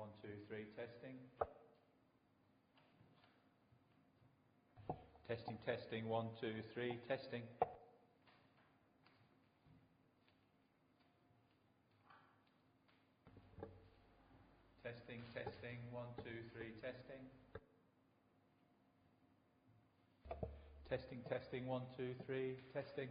1, 2, 3, testing. Testing, testing, 1, 2, 3, testing. Testing, testing, 1, 2, 3, testing. Testing, testing, 1, 2, 3, testing.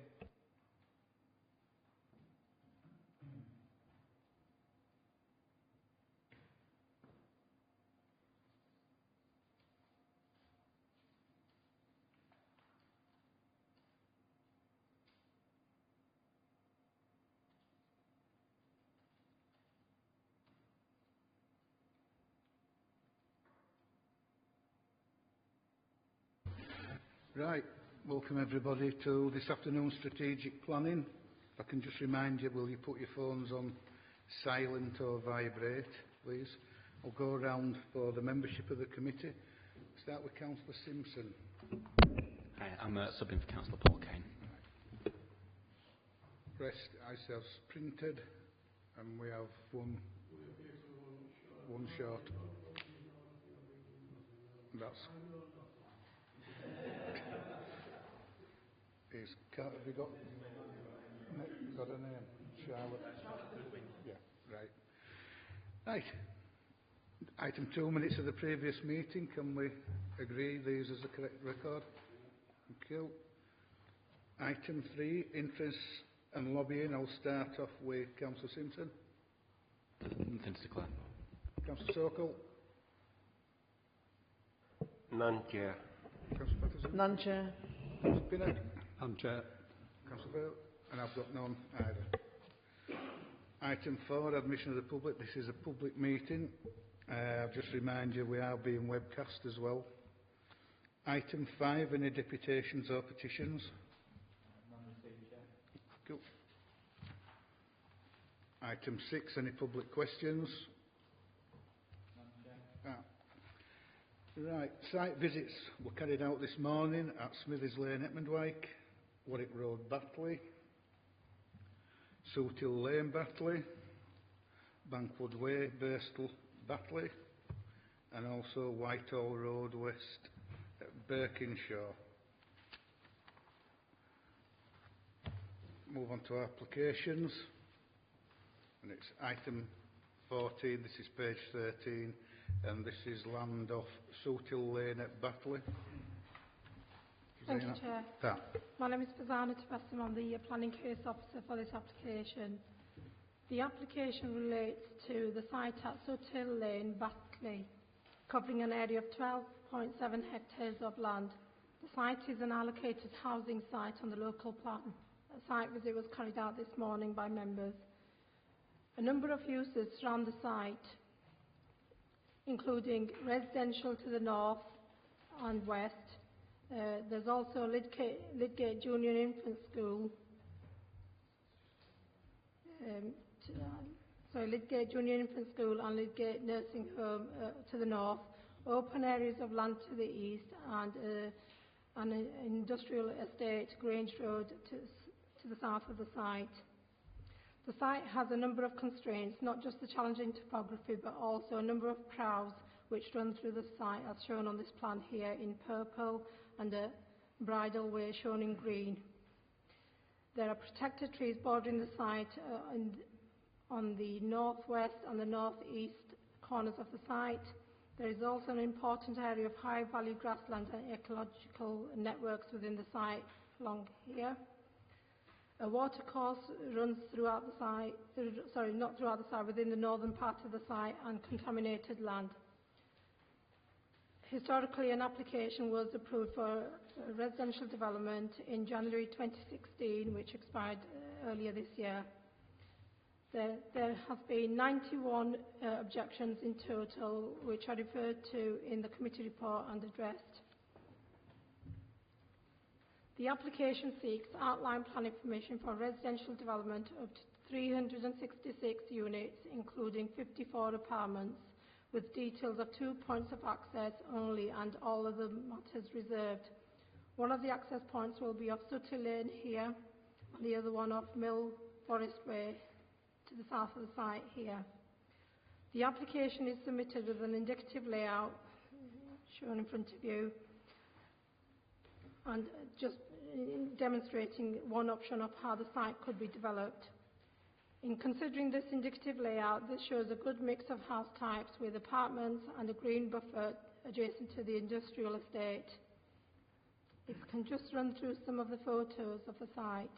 Right, welcome everybody to this afternoon's strategic planning. If I can just remind you, will you put your phones on silent or vibrate, please? I'll go around for the membership of the committee. Start with Councillor Simpson. Hi, I'm subbing for Councillor Paul Kane. Rest I have printed, and we have one short. That's have you got a name? Charlotte? Yeah, right. Right. Item 2, minutes of the previous meeting. Can we agree these as the correct record? Thank you. Item 3, interest and lobbying. I'll start off with Councillor Simpson. Nothing to declare. Councillor Sokol. None, Chair. Councillor Patterson. None, Chair. Councillor Pinnock. None, Chair. Councillor Bale. And I've got none either. Item 4, admission of the public. This is a public meeting. I'll just remind you we are being webcast as well. Item 5, any deputations or petitions? None received, Chair. Cool. Item 6, any public questions? None, Chair. Right, site visits were carried out this morning at Smithies Lane, Etmondwyke, Warwick Road, Batley, Sootill Lane, Batley, Bankwood Way, Birstall, Batley, and also Whitehall Road West at Birkinshaw. Move on to our applications, and it's item 14, this is page 13, and this is land off Sootill Lane at Batley. Thank you, Chair. My name is Fazana Tabassim. I'm the Planning Case Officer for this application. The application relates to the site at Sootill Lane, Batley, covering an area of 12.7 hectares of land. The site is an allocated housing site on the local plan. A site visit was carried out this morning by members. A number of uses surround the site, including residential to the north and west. There's also Lidgate Junior Infant School. Lidgate Junior Infant School and Lidgate Nursing Home to the north, open areas of land to the east, and an industrial estate, Grange Road, to the south of the site. The site has a number of constraints, not just the challenging topography, but also a number of crowds which run through the site, as shown on this plan here in purple, and a bridle way shown in green. There are protected trees bordering the site on the northwest and the northeast corners of the site. There is also an important area of high value grassland and ecological networks within the site along here. A watercourse runs throughout the site, not throughout the site, within the northern part of the site, and contaminated land. Historically, an application was approved for residential development in January 2016, which expired earlier this year. There have been 91 objections in total, which are referred to in the committee report and addressed. The application seeks outline planning permission for residential development of 366 units, including 54 apartments, with details of 2 points of access only and all other matters reserved. One of the access points will be off Sootill Lane here, and the other one off Mill Forest Way to the south of the site here. The application is submitted with an indicative layout shown in front of you, and just demonstrating one option of how the site could be developed. In considering this indicative layout, this shows a good mix of house types with apartments and a green buffer adjacent to the industrial estate. If I can just run through some of the photos of the site.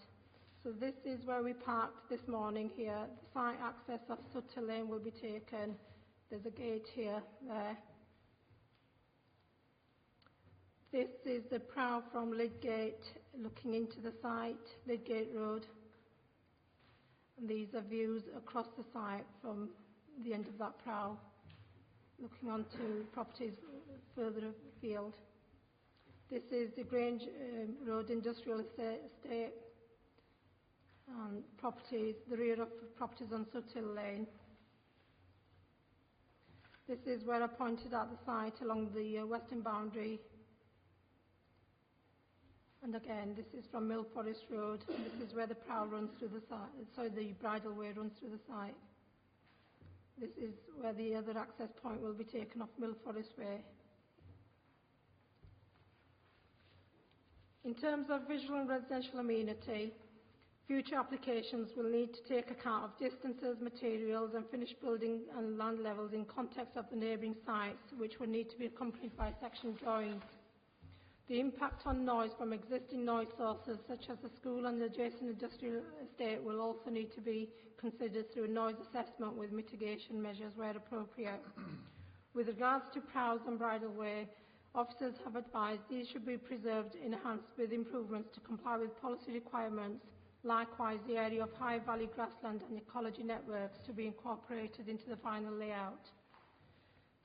So this is where we parked this morning here. The site access off Sutter Lane will be taken. There's a gate here, there. This is the prow from Lydgate looking into the site, Lydgate Road. And these are views across the site from the end of that prow, looking onto properties further afield. This is the Grange Road Industrial Estate and properties, the rear of properties on Suthill Lane. This is where I pointed out the site along the western boundary. And again, this is from Mill Forest Road. And this is where the prow runs through the site, the bridleway runs through the site. This is where the other access point will be taken off Mill Forest Way. In terms of visual and residential amenity, future applications will need to take account of distances, materials and finished building and land levels in context of the neighbouring sites, which will need to be accompanied by section drawings. The impact on noise from existing noise sources such as the school and the adjacent industrial estate will also need to be considered through a noise assessment with mitigation measures where appropriate. With regards to prows and bridleway, officers have advised these should be preserved, enhanced with improvements to comply with policy requirements. Likewise, the area of high valley grassland and ecology networks to be incorporated into the final layout.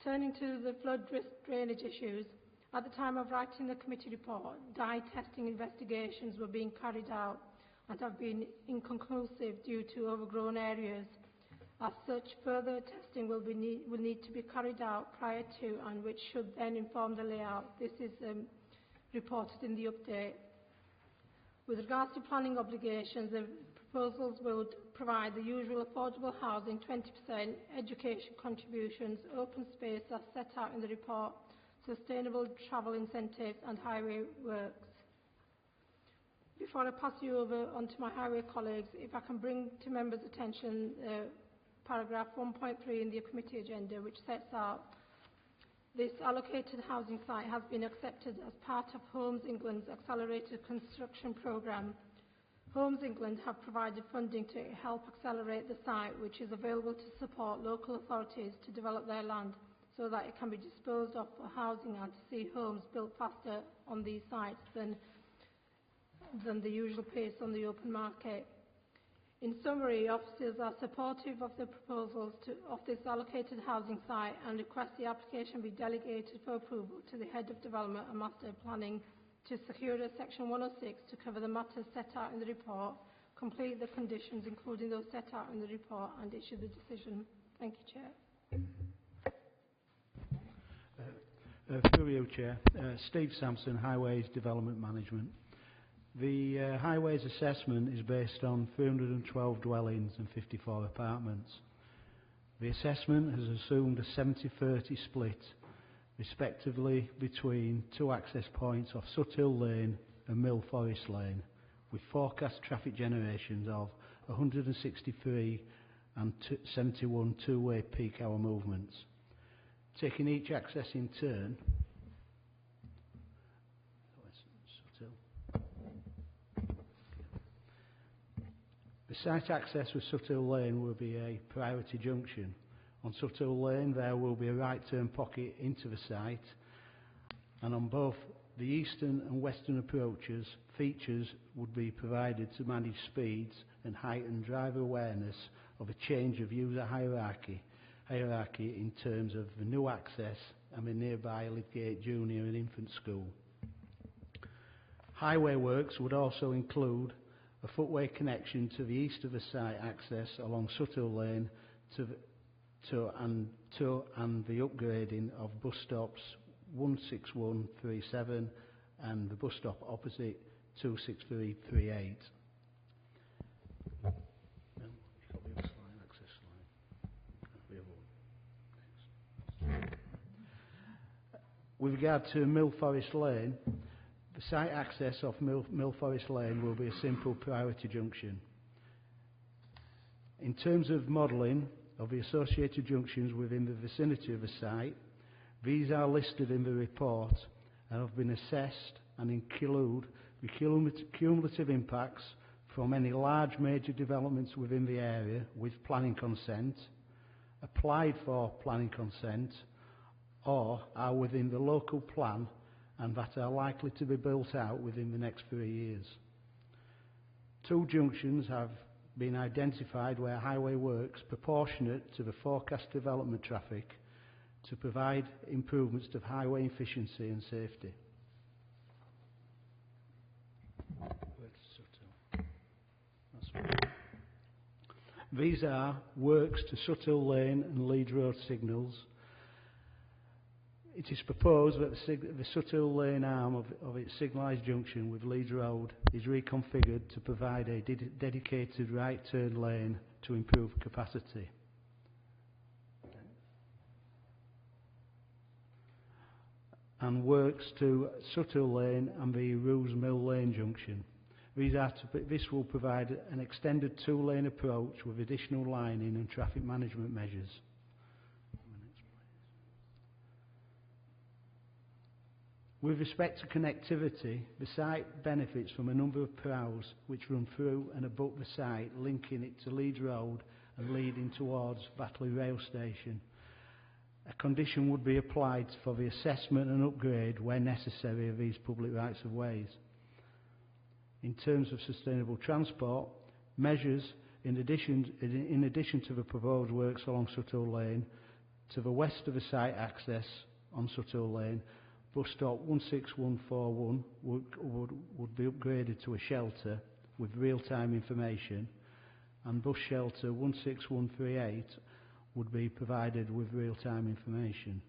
Turning to the flood risk drainage issues, at the time of writing the committee report, dye testing investigations were being carried out and have been inconclusive due to overgrown areas. As such, further testing will need to be carried out prior to and which should then inform the layout. This is reported in the update. With regards to planning obligations, the proposals would provide the usual affordable housing, 20%, education contributions, open space as set out in the report, sustainable travel incentives and highway works. Before I pass you over onto my highway colleagues, if I can bring to members' attention paragraph 1.3 in the committee agenda, which sets out this allocated housing site has been accepted as part of Homes England's accelerated construction programme. Homes England have provided funding to help accelerate the site, which is available to support local authorities to develop their land so that it can be disposed of for housing and to see homes built faster on these sites than the usual pace on the open market. In summary, officers are supportive of the proposals of this allocated housing site and request the application be delegated for approval to the Head of Development and Master Planning to secure a Section 106 to cover the matters set out in the report, complete the conditions including those set out in the report and issue the decision. Thank you, Chair. Through you, Chair. Steve Sampson, Highways Development Management. The Highways assessment is based on 312 dwellings and 54 apartments. The assessment has assumed a 70-30 split, respectively, between two access points off Suthill Lane and Mill Forest Lane, with forecast traffic generations of 163 and 71 two-way peak hour movements. Taking each access in turn, the site access with Suthill Lane will be a priority junction. On Suthill Lane there will be a right turn pocket into the site, and on both the eastern and western approaches features would be provided to manage speeds and heighten driver awareness of a change of user hierarchy in terms of the new access and the nearby Lydgate Junior and Infant School. Highway works would also include a footway connection to the east of the site access along Suthill Lane and the upgrading of bus stops 16137 and the bus stop opposite 26338. With regard to Mill Forest Lane, the site access off Mill Forest Lane will be a simple priority junction. In terms of modelling of the associated junctions within the vicinity of the site, these are listed in the report and have been assessed and include the cumulative impacts from any large major developments within the area with planning consent, applied for planning consent, or are within the local plan and that are likely to be built out within the next 3 years. 2 junctions have been identified where highway works proportionate to the forecast development traffic to provide improvements to highway efficiency and safety. These are works to Suthill Lane and Leeds Road signals. It is proposed that the Suthill Lane arm of its signalised junction with Leeds Road is reconfigured to provide a dedicated right turn lane to improve capacity. And works to Suthill Lane and the Roos Mill Lane junction. This will provide an extended 2-lane approach with additional lining and traffic management measures. With respect to connectivity, the site benefits from a number of proughs which run through and above the site, linking it to Leeds Road and leading towards Batley Rail Station. A condition would be applied for the assessment and upgrade where necessary of these public rights of ways. In terms of sustainable transport, measures in addition to the proposed works along Suthill Lane, to the west of the site access on Suthill Lane, bus stop 16141 would be upgraded to a shelter with real-time information, and bus shelter 16138 would be provided with real-time information.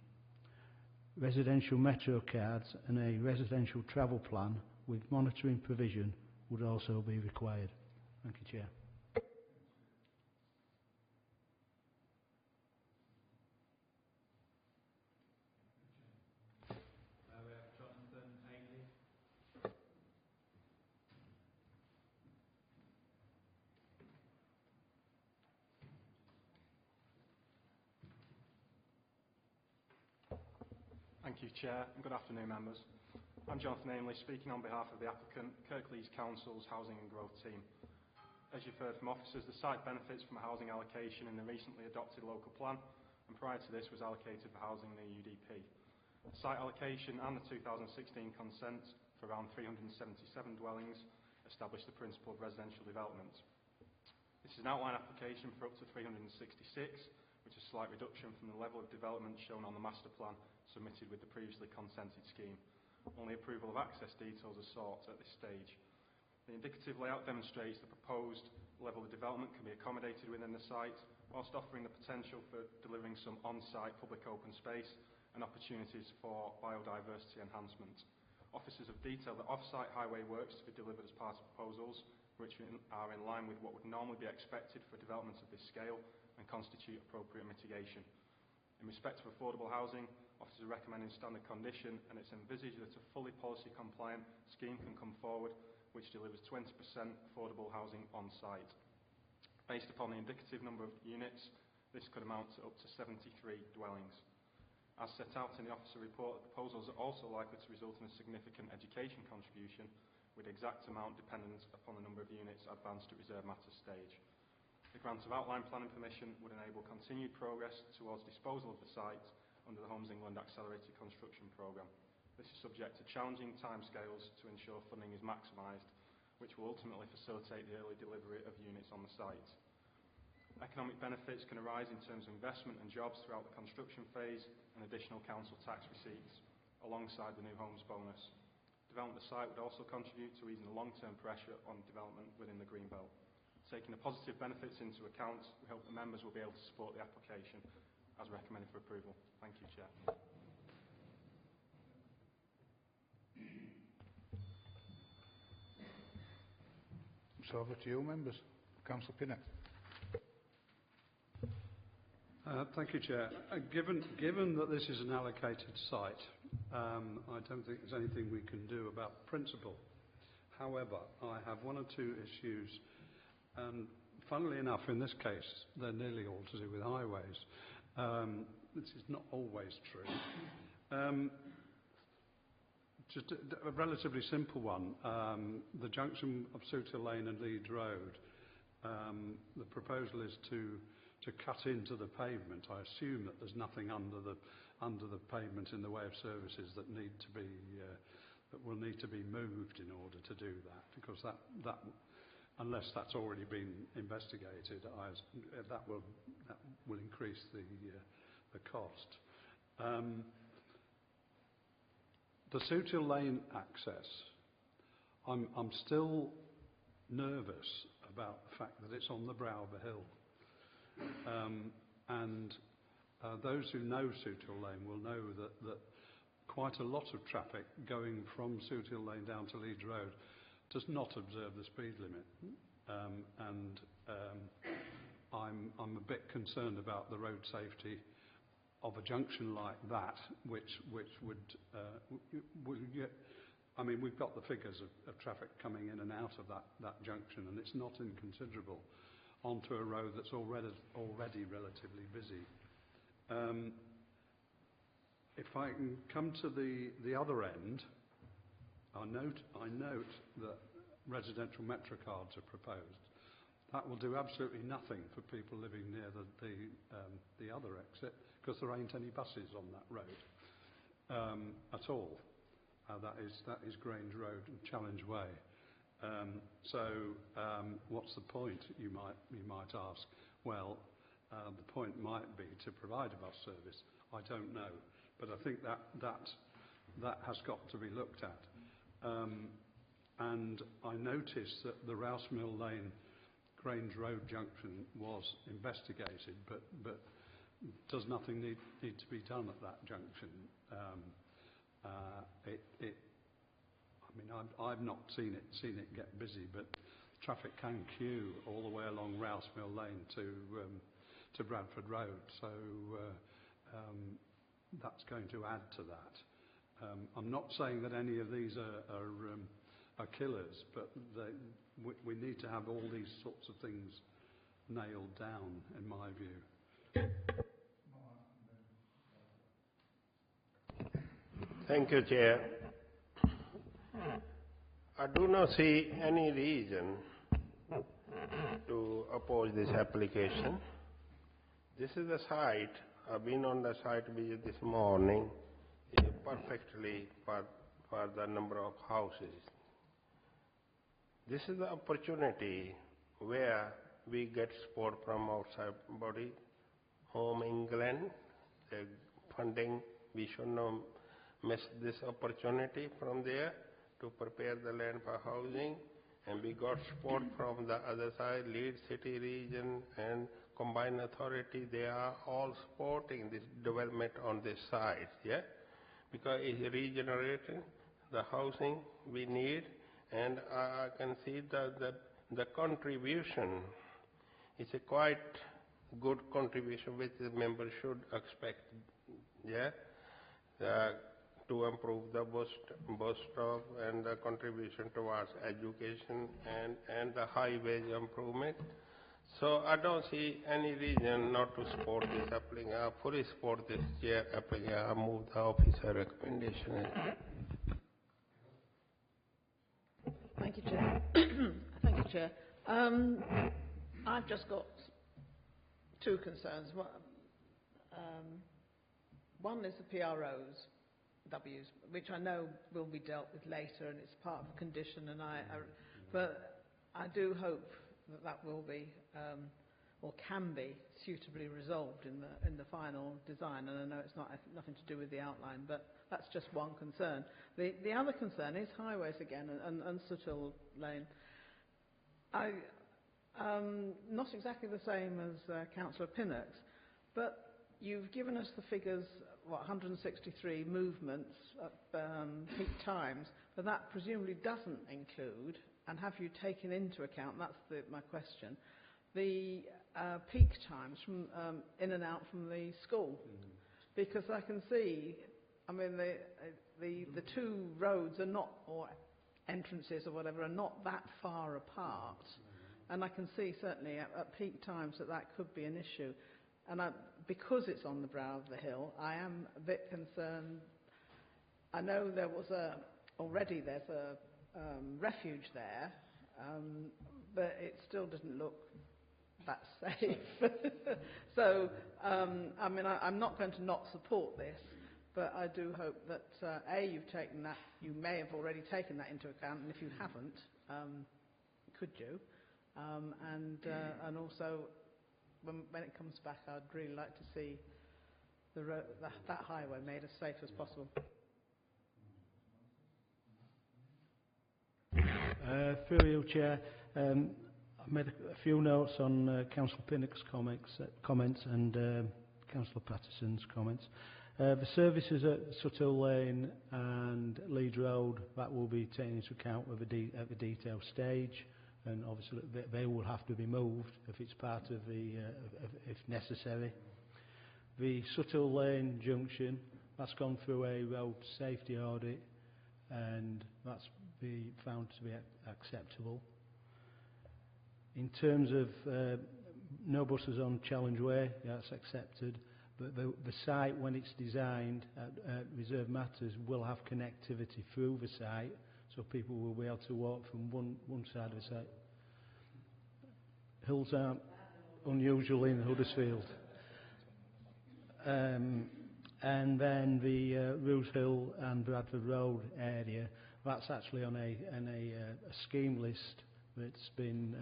Residential metro cards and a residential travel plan with monitoring provision would also be required. Thank you, Chair. Thank you, Chair, and good afternoon, members. I'm Jonathan Ainley, speaking on behalf of the applicant, Kirklees Council's Housing and Growth Team. As you've heard from officers, the site benefits from a housing allocation in the recently adopted local plan, and prior to this was allocated for housing in the UDP. The site allocation and the 2016 consent for around 377 dwellings established the principle of residential development. This is an outline application for up to 366, which is a slight reduction from the level of development shown on the master plan submitted with the previously consented scheme. Only approval of access details are sought at this stage. The indicative layout demonstrates the proposed level of development can be accommodated within the site, whilst offering the potential for delivering some on-site public open space and opportunities for biodiversity enhancement. Officers have detailed that off-site highway works to be delivered as part of proposals, which are in line with what would normally be expected for developments of this scale and constitute appropriate mitigation. In respect of affordable housing, officers are recommending standard condition, and it's envisaged that a fully policy compliant scheme can come forward which delivers 20% affordable housing on site. Based upon the indicative number of units, this could amount to up to 73 dwellings. As set out in the officer report, the proposals are also likely to result in a significant education contribution, with exact amount dependent upon the number of units advanced at reserve matters stage. The grant of outline planning permission would enable continued progress towards disposal of the site under the Homes England Accelerated Construction Programme. This is subject to challenging timescales to ensure funding is maximised, which will ultimately facilitate the early delivery of units on the site. Economic benefits can arise in terms of investment and jobs throughout the construction phase and additional council tax receipts, alongside the new homes bonus. Development of the site would also contribute to easing the long-term pressure on development within the Greenbelt. Taking the positive benefits into account, we hope the members will be able to support the application as recommended for approval. Thank you, Chair. It's over to you, members. Councillor Pinnock. Thank you, Chair. Given that this is an allocated site, I don't think there's anything we can do about principle. However, I have one or two issues, and funnily enough, in this case, they're nearly all to do with highways. This is not always true. Just a relatively simple one. The junction of Sooty Lane and Leeds Road, the proposal is to cut into the pavement. I assume that there's nothing under the pavement in the way of services that will need to be moved in order to do that, because that unless that's already been investigated, that will increase the cost. The Sooty Lane access, I'm still nervous about the fact that it's on the brow of a hill. Those who know Sooty Lane will know that quite a lot of traffic going from Sooty Lane down to Leeds Road does not observe the speed limit. I'm a bit concerned about the road safety of a junction like that, which would get. I mean, we've got the figures of traffic coming in and out of that junction, and it's not inconsiderable onto a road that's already relatively busy. If I can come to the other end, I note that residential metro cards are proposed. That will do absolutely nothing for people living near the other exit, because there ain't any buses on that road at all. That is Grange Road and Challenge Way. What's the point, you might ask? Well, the point might be to provide a bus service. I don't know, but I think that has got to be looked at. And I noticed that the Rouse Mill Lane Grange Road junction was investigated, but does nothing need to be done at that junction? I mean, I've not seen it get busy, but traffic can queue all the way along Rouse Mill Lane to Bradford Road, so that's going to add to that. I'm not saying that any of these are killers, but we need to have all these sorts of things nailed down, in my view. Thank you, Chair. I do not see any reason to oppose this application. This is the site. I've been on the site visit this morning. It's perfectly for the number of houses. This is the opportunity where we get support from outside body, Home England, the funding. We should not miss this opportunity from there to prepare the land for housing, and we got support from the other side, Leeds City region and Combined Authority. They are all supporting this development on this side, yeah, because it's regenerating the housing we need, and I can see that the contribution is a quite good contribution which the members should expect, yeah. To improve the bus stop and the contribution towards education and the highway improvement. So I don't see any reason not to support this application. I fully support this chair application. I move the officer recommendation. Thank you, Chair. Thank you, Chair. I've just got two concerns. One is the PROs. W's, which I know will be dealt with later, and it's part of the condition. But I do hope that will be or can be suitably resolved in the final design. And I know it's nothing to do with the outline, but that's just one concern. The other concern is highways again and Sooty Lane. Not exactly the same as Councillor Pinnock's, but you've given us the figures, 163 movements at peak times, but that presumably doesn't include, and have you taken into account, that's my question, the peak times from in and out from the school? Because I can see I mean, the two roads are not, or entrances or whatever, are not that far apart. And I can see certainly at peak times that could be an issue. And because it's on the brow of the hill, I am a bit concerned. I know there's a refuge there, but it still doesn't look that safe. So, I mean, I'm not going to not support this, but I do hope that, you may have already taken that into account, and if you haven't, could you? And also, when it comes back, I'd really like to see that highway made as safe as possible. Through you, Chair, I've made a few notes on Councillor Pinnock's comments and Councillor Patterson's comments. The services at Suttle Lane and Leeds Road, that will be taken into account at the detail stage, and obviously they will have to be moved if it's part of if necessary. The Suttle Lane junction, that's gone through a road safety audit, and that's been found to be acceptable. In terms of no buses on Challenge Way, that's accepted. But the site, when it's designed at Reserve Matters, will have connectivity through the site, so people will be able to walk from one side of the site. Hills aren't unusual in Huddersfield. And then the Roose Hill and Bradford Road area, that's actually on a scheme list that's been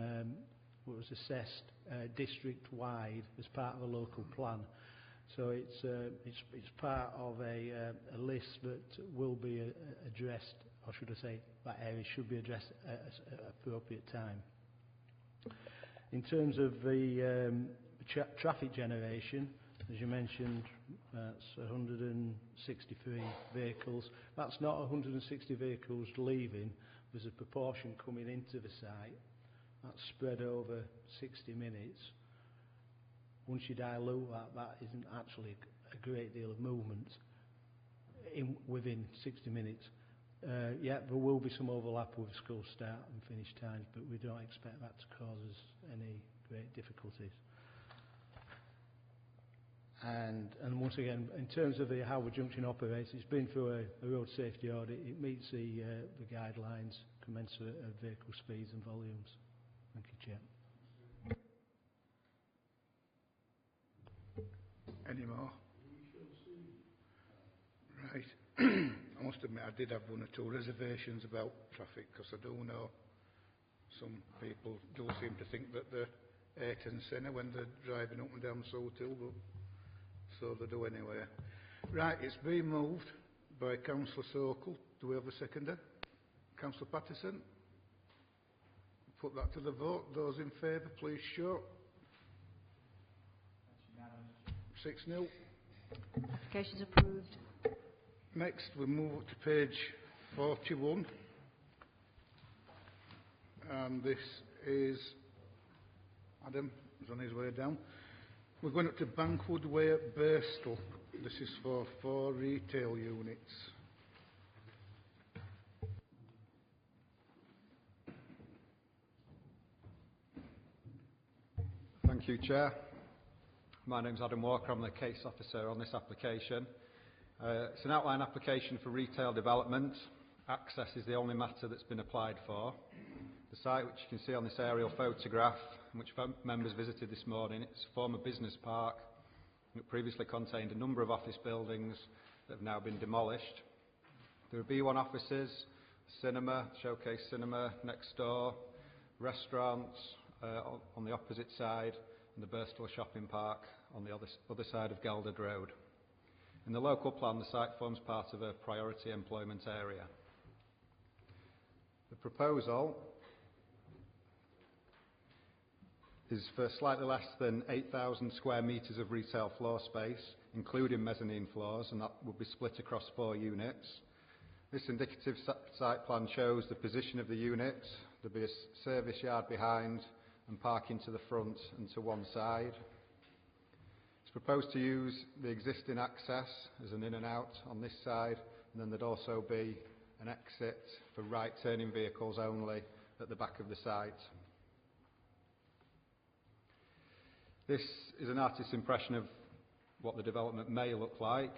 was assessed district-wide as part of a local plan. So it's part of a list that will be addressed, or should I say, that area should be addressed at an appropriate time. In terms of the traffic generation, as you mentioned, that's 163 vehicles. That's not 160 vehicles leaving. There's a proportion coming into the site. That's spread over 60 minutes. Once you dilute that isn't actually a great deal of movement within 60 minutes. Yeah, there will be some overlap with school start and finish times, but we don't expect that to cause us any great difficulties. And once again, in terms of how the junction operates, it's been through a road safety audit. It meets the guidelines commensurate of vehicle speeds and volumes. Thank you, Chair. Any more? Right. I must admit I did have one or two reservations about traffic, because I do know some people do seem to think that they're 8 and sinner when they're driving up and down South Hill, but so they do anyway. Right, it's been moved by Councillor Sokol. Do we have a seconder? Councillor Patterson? Put that to the vote. Those in favour, please show. 6-0. Application's approved. Next, we move up to page 41. And this is Adam is on his way down. We're going up to Bankwood Way at Birstall. This is for 4 retail units. Thank you, Chair. My name's Adam Walker. I'm the case officer on this application. It's an outline application for retail development. Access is the only matter that's been applied for. The site, which you can see on this aerial photograph, which members visited this morning, it's a former business park. It previously contained a number of office buildings that have now been demolished. There are B1 offices, cinema, showcase cinema next door, restaurants on the opposite side, and the Birstall shopping park on the other side of Gelderd Road. In the local plan, the site forms part of a priority employment area. The proposal is for slightly less than 8,000 square metres of retail floor space, including mezzanine floors, and that will be split across 4 units. This indicative site plan shows the position of the units. There will be a service yard behind and parking to the front and to one side. It's proposed to use the existing access as an in and out on this side, and then there'd also be an exit for right turning vehicles only at the back of the site. This is an artist's impression of what the development may look like.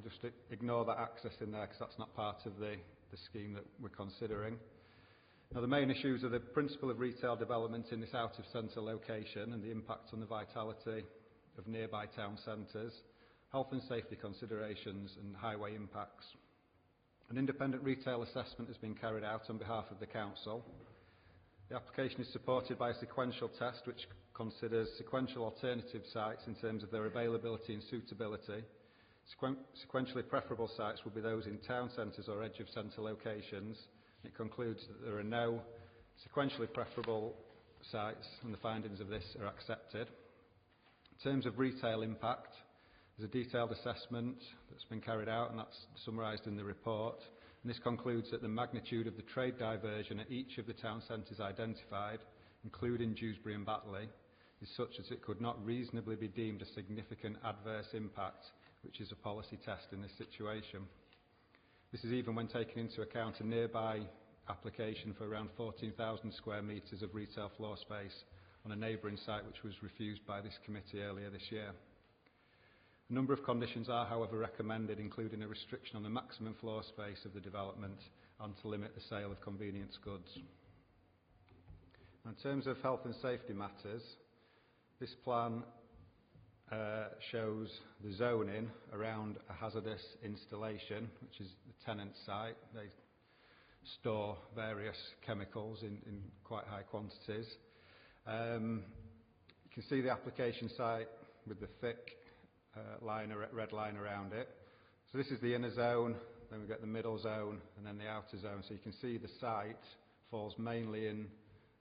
Just ignore that access in there because that's not part of the scheme that we're considering. Now, the main issues are the principle of retail development in this out-of-centre location and the impact on the vitality of nearby town centres, health and safety considerations and highway impacts. An independent retail assessment has been carried out on behalf of the council. The application is supported by a sequential test which considers sequential alternative sites in terms of their availability and suitability. Sequentially preferable sites will be those in town centres or edge of centre locations. It concludes that there are no sequentially preferable sites and the findings of this are accepted. In terms of retail impact, there's a detailed assessment that's been carried out and that's summarised in the report. And this concludes that the magnitude of the trade diversion at each of the town centres identified, including Dewsbury and Batley, is such that it could not reasonably be deemed a significant adverse impact, which is a policy test in this situation. This is even when taking into account a nearby application for around 14,000 square metres of retail floor space on a neighbouring site which was refused by this committee earlier this year. A number of conditions are, however, recommended, including a restriction on the maximum floor space of the development and to limit the sale of convenience goods. In terms of health and safety matters, this plan shows the zoning around a hazardous installation, which is the tenant site. They store various chemicals in quite high quantities. You can see the application site with the thick red line around it. So this is the inner zone, then we get the middle zone and then the outer zone. So you can see the site falls mainly in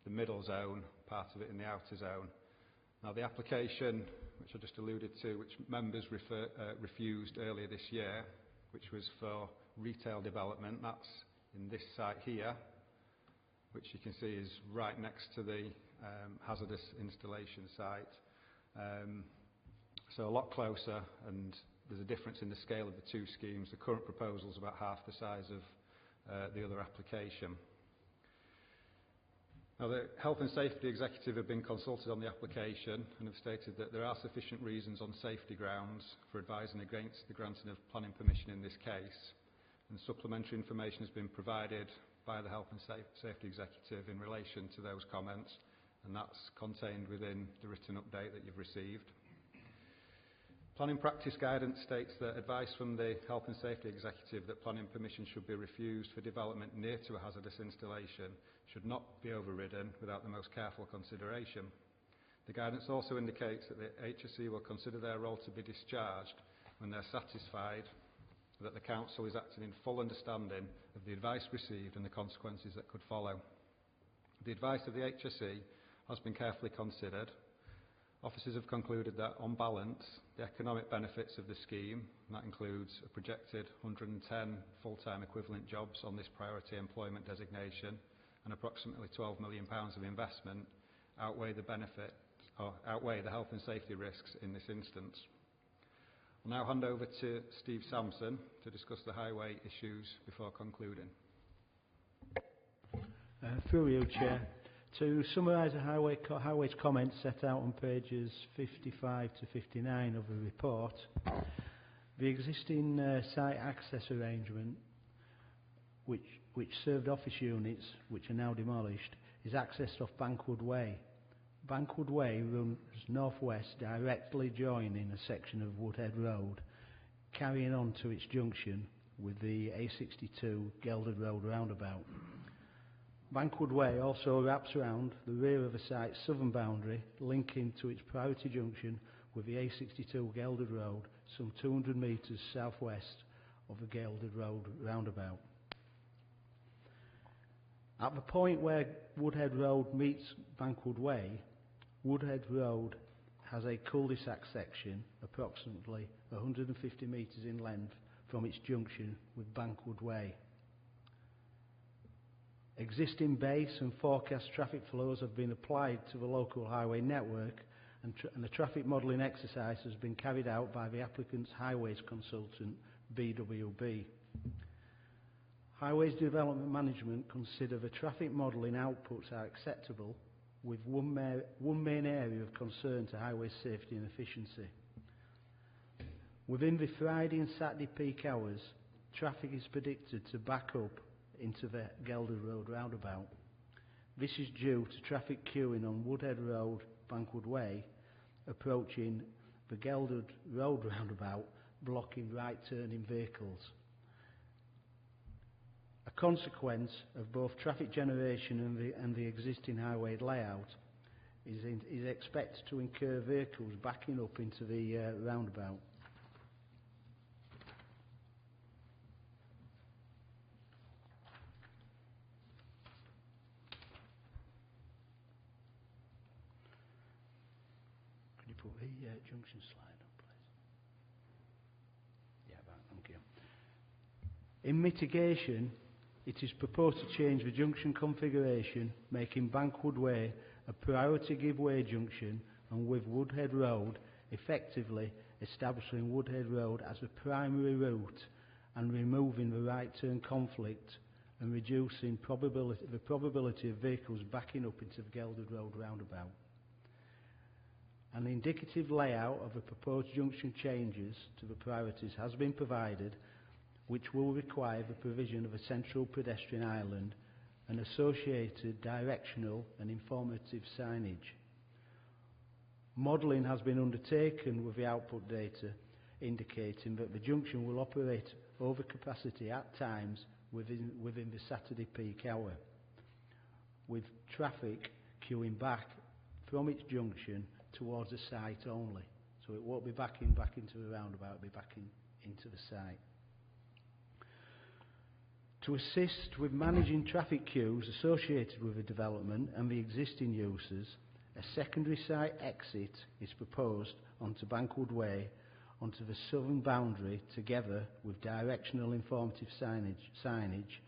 the middle zone, part of it in the outer zone. Now the application, which I just alluded to, which members refused earlier this year, which was for retail development, that's in this site here, which you can see is right next to the hazardous installation site. So a lot closer, and there's a difference in the scale of the two schemes. The current proposal is about half the size of the other application. Now, the Health and Safety Executive have been consulted on the application and have stated that there are sufficient reasons on safety grounds for advising against the granting of planning permission in this case, and supplementary information has been provided by the Health and Safety Executive in relation to those comments, and that's contained within the written update that you've received. Planning practice guidance states that advice from the Health and Safety Executive that planning permission should be refused for development near to a hazardous installation should not be overridden without the most careful consideration. The guidance also indicates that the HSE will consider their role to be discharged when they're satisfied that the Council is acting in full understanding of the advice received and the consequences that could follow. The advice of the HSE has been carefully considered. Officers have concluded that, on balance, the economic benefits of the scheme, and that includes a projected 110 full-time equivalent jobs on this priority employment designation and approximately £12 million of investment, outweigh the health and safety risks in this instance. I'll now hand over to Steve Sampson to discuss the highway issues before concluding. Through you, Chair. To summarise the Highways comments set out on pages 55 to 59 of the report, the existing site access arrangement, which served office units, which are now demolished, is accessed off Bankwood Way. Bankwood Way runs north-west, directly joining a section of Woodhead Road, carrying on to its junction with the A62 Gelded Road roundabout. Bankwood Way also wraps around the rear of the site's southern boundary, linking to its priority junction with the A62 Gelded Road, some 200 metres southwest of the Gelded Road roundabout. At the point where Woodhead Road meets Bankwood Way, Woodhead Road has a cul-de-sac section approximately 150 metres in length from its junction with Bankwood Way. Existing base and forecast traffic flows have been applied to the local highway network and the traffic modelling exercise has been carried out by the applicant's highways consultant, BWB. Highways Development Management consider the traffic modelling outputs are acceptable, with one main area of concern to highway safety and efficiency. Within the Friday and Saturday peak hours, traffic is predicted to back up into the Gelder Road roundabout. This is due to traffic queuing on Woodhead Road, Bankwood Way, approaching the Gelder Road roundabout, blocking right-turning vehicles. A consequence of both traffic generation and the existing highway layout is expected to incur vehicles backing up into the roundabout. Can you put the junction slide up, please? Yeah, right, thank you. In mitigation, it is proposed to change the junction configuration, making Bankwood Way a priority give-way junction, and with Woodhead Road effectively establishing Woodhead Road as a primary route and removing the right-turn conflict and reducing the probability of vehicles backing up into the Gelded Road roundabout. An indicative layout of the proposed junction changes to the priorities has been provided, which will require the provision of a central pedestrian island and associated directional and informative signage. Modelling has been undertaken with the output data indicating that the junction will operate over capacity at times within the Saturday peak hour, with traffic queuing back from its junction towards the site only. So it won't be backing back into the roundabout, it'll be backing into the site. To assist with managing traffic queues associated with the development and the existing uses, a secondary site exit is proposed onto Bankwood Way, onto the southern boundary, together with directional informative signage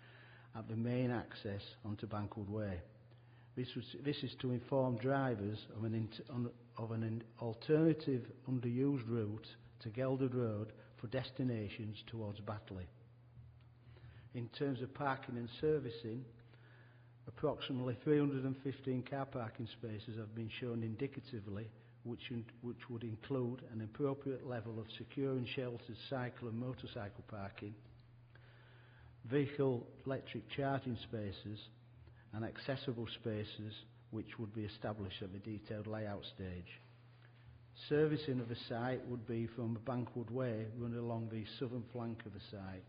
at the main access onto Bankwood Way. This is to inform drivers of an alternative underused route to Gelded Road for destinations towards Batley. In terms of parking and servicing, approximately 315 car parking spaces have been shown indicatively, which would include an appropriate level of secure and sheltered cycle and motorcycle parking, vehicle electric charging spaces and accessible spaces which would be established at the detailed layout stage. Servicing of the site would be from the Bankwood Way run along the southern flank of the site.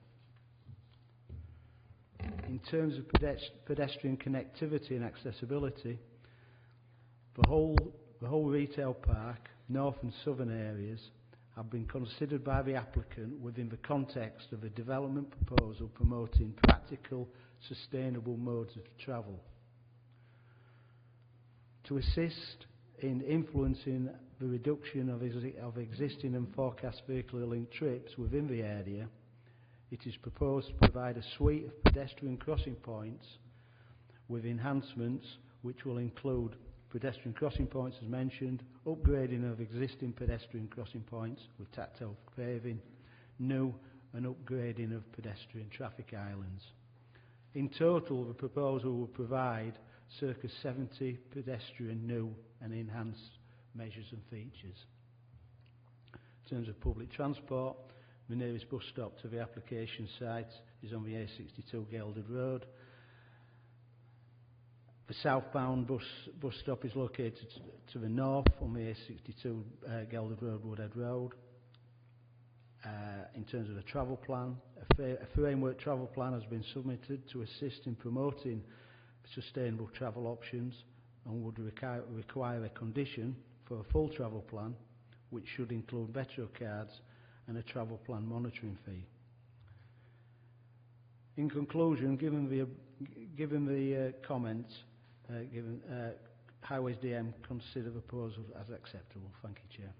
In terms of pedestrian connectivity and accessibility, the whole retail park, north and southern areas, have been considered by the applicant within the context of a development proposal promoting practical, sustainable modes of travel. To assist in influencing the reduction of existing and forecast vehicle-linked trips within the area, it is proposed to provide a suite of pedestrian crossing points with enhancements which will include pedestrian crossing points as mentioned, upgrading of existing pedestrian crossing points with tactile paving, new and upgrading of pedestrian traffic islands. In total, the proposal will provide circa 70 pedestrian new and enhanced measures and features. In terms of public transport, the nearest bus stop to the application site is on the A62 Gelded Road. The southbound bus stop is located to the north on the A62 Gelded Road, Woodhead Road. In terms of the travel plan, a framework travel plan has been submitted to assist in promoting sustainable travel options and would require a condition for a full travel plan, which should include Metro cards and a travel plan monitoring fee. In conclusion, given the comments, Highways DM consider the proposal as acceptable. Thank you, Chair.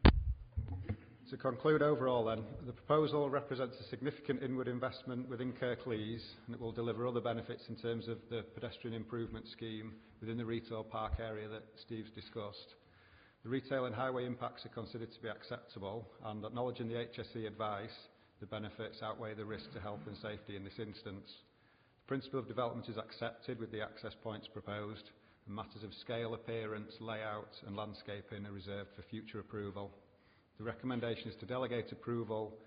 To conclude overall then, the proposal represents a significant inward investment within Kirklees, and it will deliver other benefits in terms of the pedestrian improvement scheme within the retail park area that Steve's discussed. The retail and highway impacts are considered to be acceptable, and acknowledging the HSE advice, the benefits outweigh the risk to health and safety in this instance. The principle of development is accepted with the access points proposed, and matters of scale, appearance, layout and landscaping are reserved for future approval. The recommendation is to delegate approval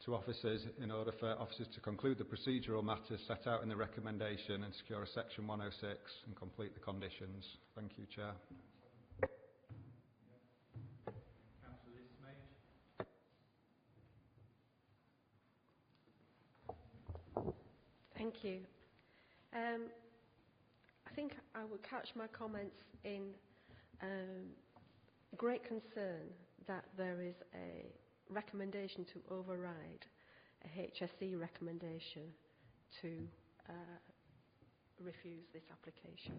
to officers in order for officers to conclude the procedural matters set out in the recommendation and secure a Section 106 and complete the conditions. Thank you, Chair. Thank you. I think I would couch my comments in great concern that there is a recommendation to override a HSE recommendation to refuse this application.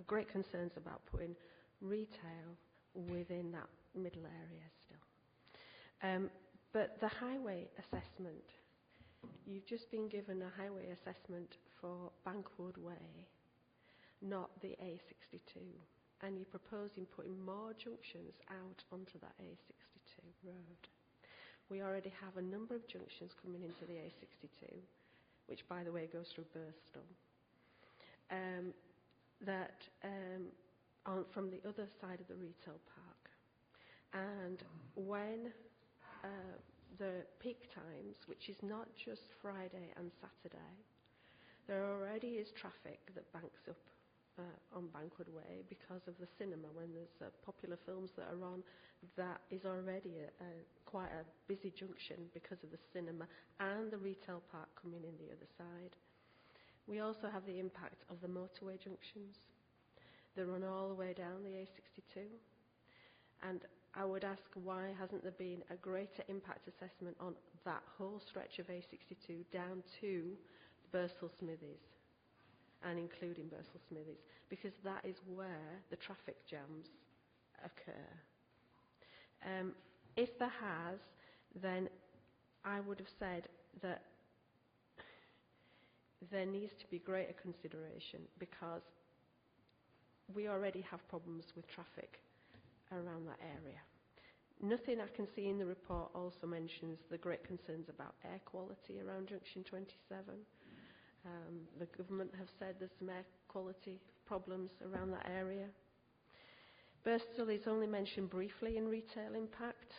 Great concerns about putting retail within that middle area still. But the highway assessment, you've just been given a highway assessment for Bankwood Way, not the A62, and you're proposing putting more junctions out onto that A62 road. We already have a number of junctions coming into the A62, which, by the way, goes through Birstall, that on from the other side of the retail park. And when the peak times, which is not just Friday and Saturday, there already is traffic that banks up on Bankwood Way because of the cinema. When there's popular films that are on, that is already quite a busy junction because of the cinema and the retail park coming in the other side. We also have the impact of the motorway junctions that run all the way down the A62. And I would ask, why hasn't there been a greater impact assessment on that whole stretch of A62 down to Birstall Smithies, and including Birstall Smithies, because that is where the traffic jams occur. If there has, then I would have said that there needs to be greater consideration, because we already have problems with traffic around that area. Nothing I can see in the report also mentions the great concerns about air quality around Junction 27. The government have said there's some air quality problems around that area. Birstall is only mentioned briefly in retail impact,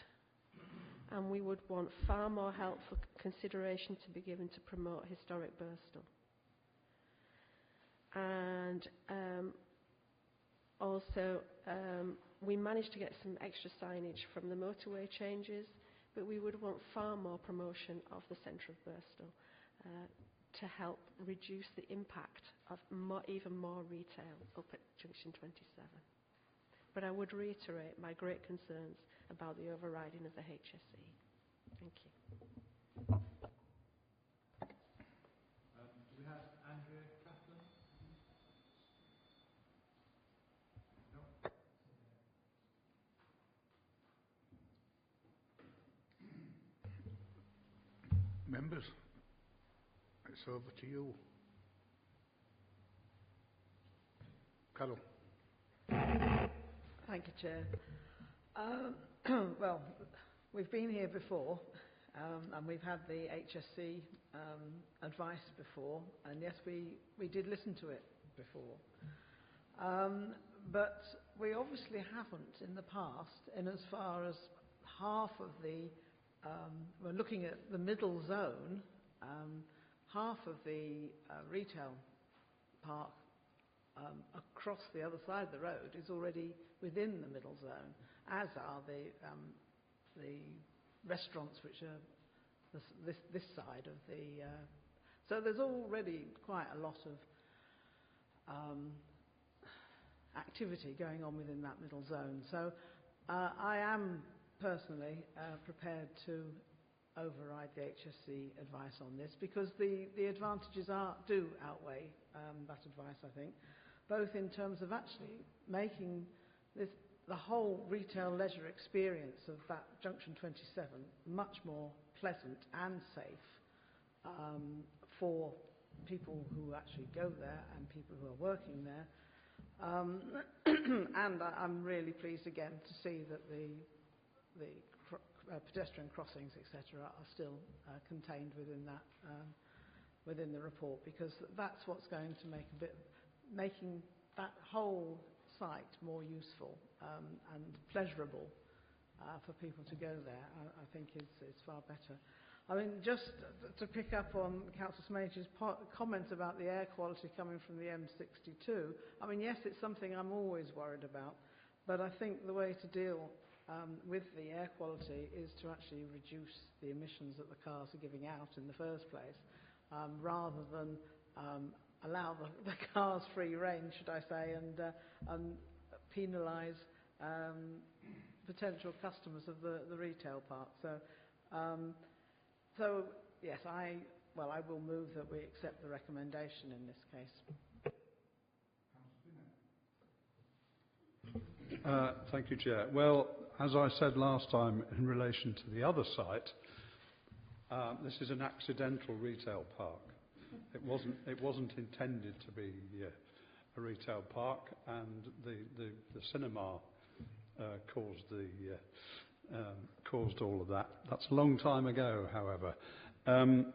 and we would want far more helpful consideration to be given to promote historic Birstall. And also, we managed to get some extra signage from the motorway changes, but we would want far more promotion of the centre of Birstall to help reduce the impact of even more retail up at Junction 27. But I would reiterate my great concerns about the overriding of the HSE. Thank you. Do we have Andrea Kaplan? No. Members, it's over to you. Carol. Thank you, Chair. Well, we've been here before, and we've had the HSC advice before, and yes, we did listen to it before. But we obviously haven't in the past, in as far as half of the, we're looking at the middle zone, half of the retail park across the other side of the road is already within the middle zone, as are the restaurants which are this side of the. So there's already quite a lot of activity going on within that middle zone. So I am personally prepared to override the HSC advice on this, because the advantages do outweigh that advice, I think, both in terms of actually making the whole retail leisure experience of that Junction 27 much more pleasant and safe for people who actually go there and people who are working there, And I'm really pleased again to see that the pedestrian crossings, etc., are still contained within the report, because that's what's going to making that whole site more useful and pleasurable for people to go there. I think it's far better. I mean, just to pick up on Councillor Smage's comment about the air quality coming from the M62, I mean, yes, it's something I'm always worried about, but I think the way to deal with the air quality is to actually reduce the emissions that the cars are giving out in the first place, rather than allow the cars free rein, should I say, and penalise potential customers of the retail park. So yes, I will move that we accept the recommendation in this case. Thank you, Chair. Well, as I said last time in relation to the other site, this is an accidental retail park. It wasn't intended to be a retail park, and the cinema caused all of that. That's a long time ago, however. I'm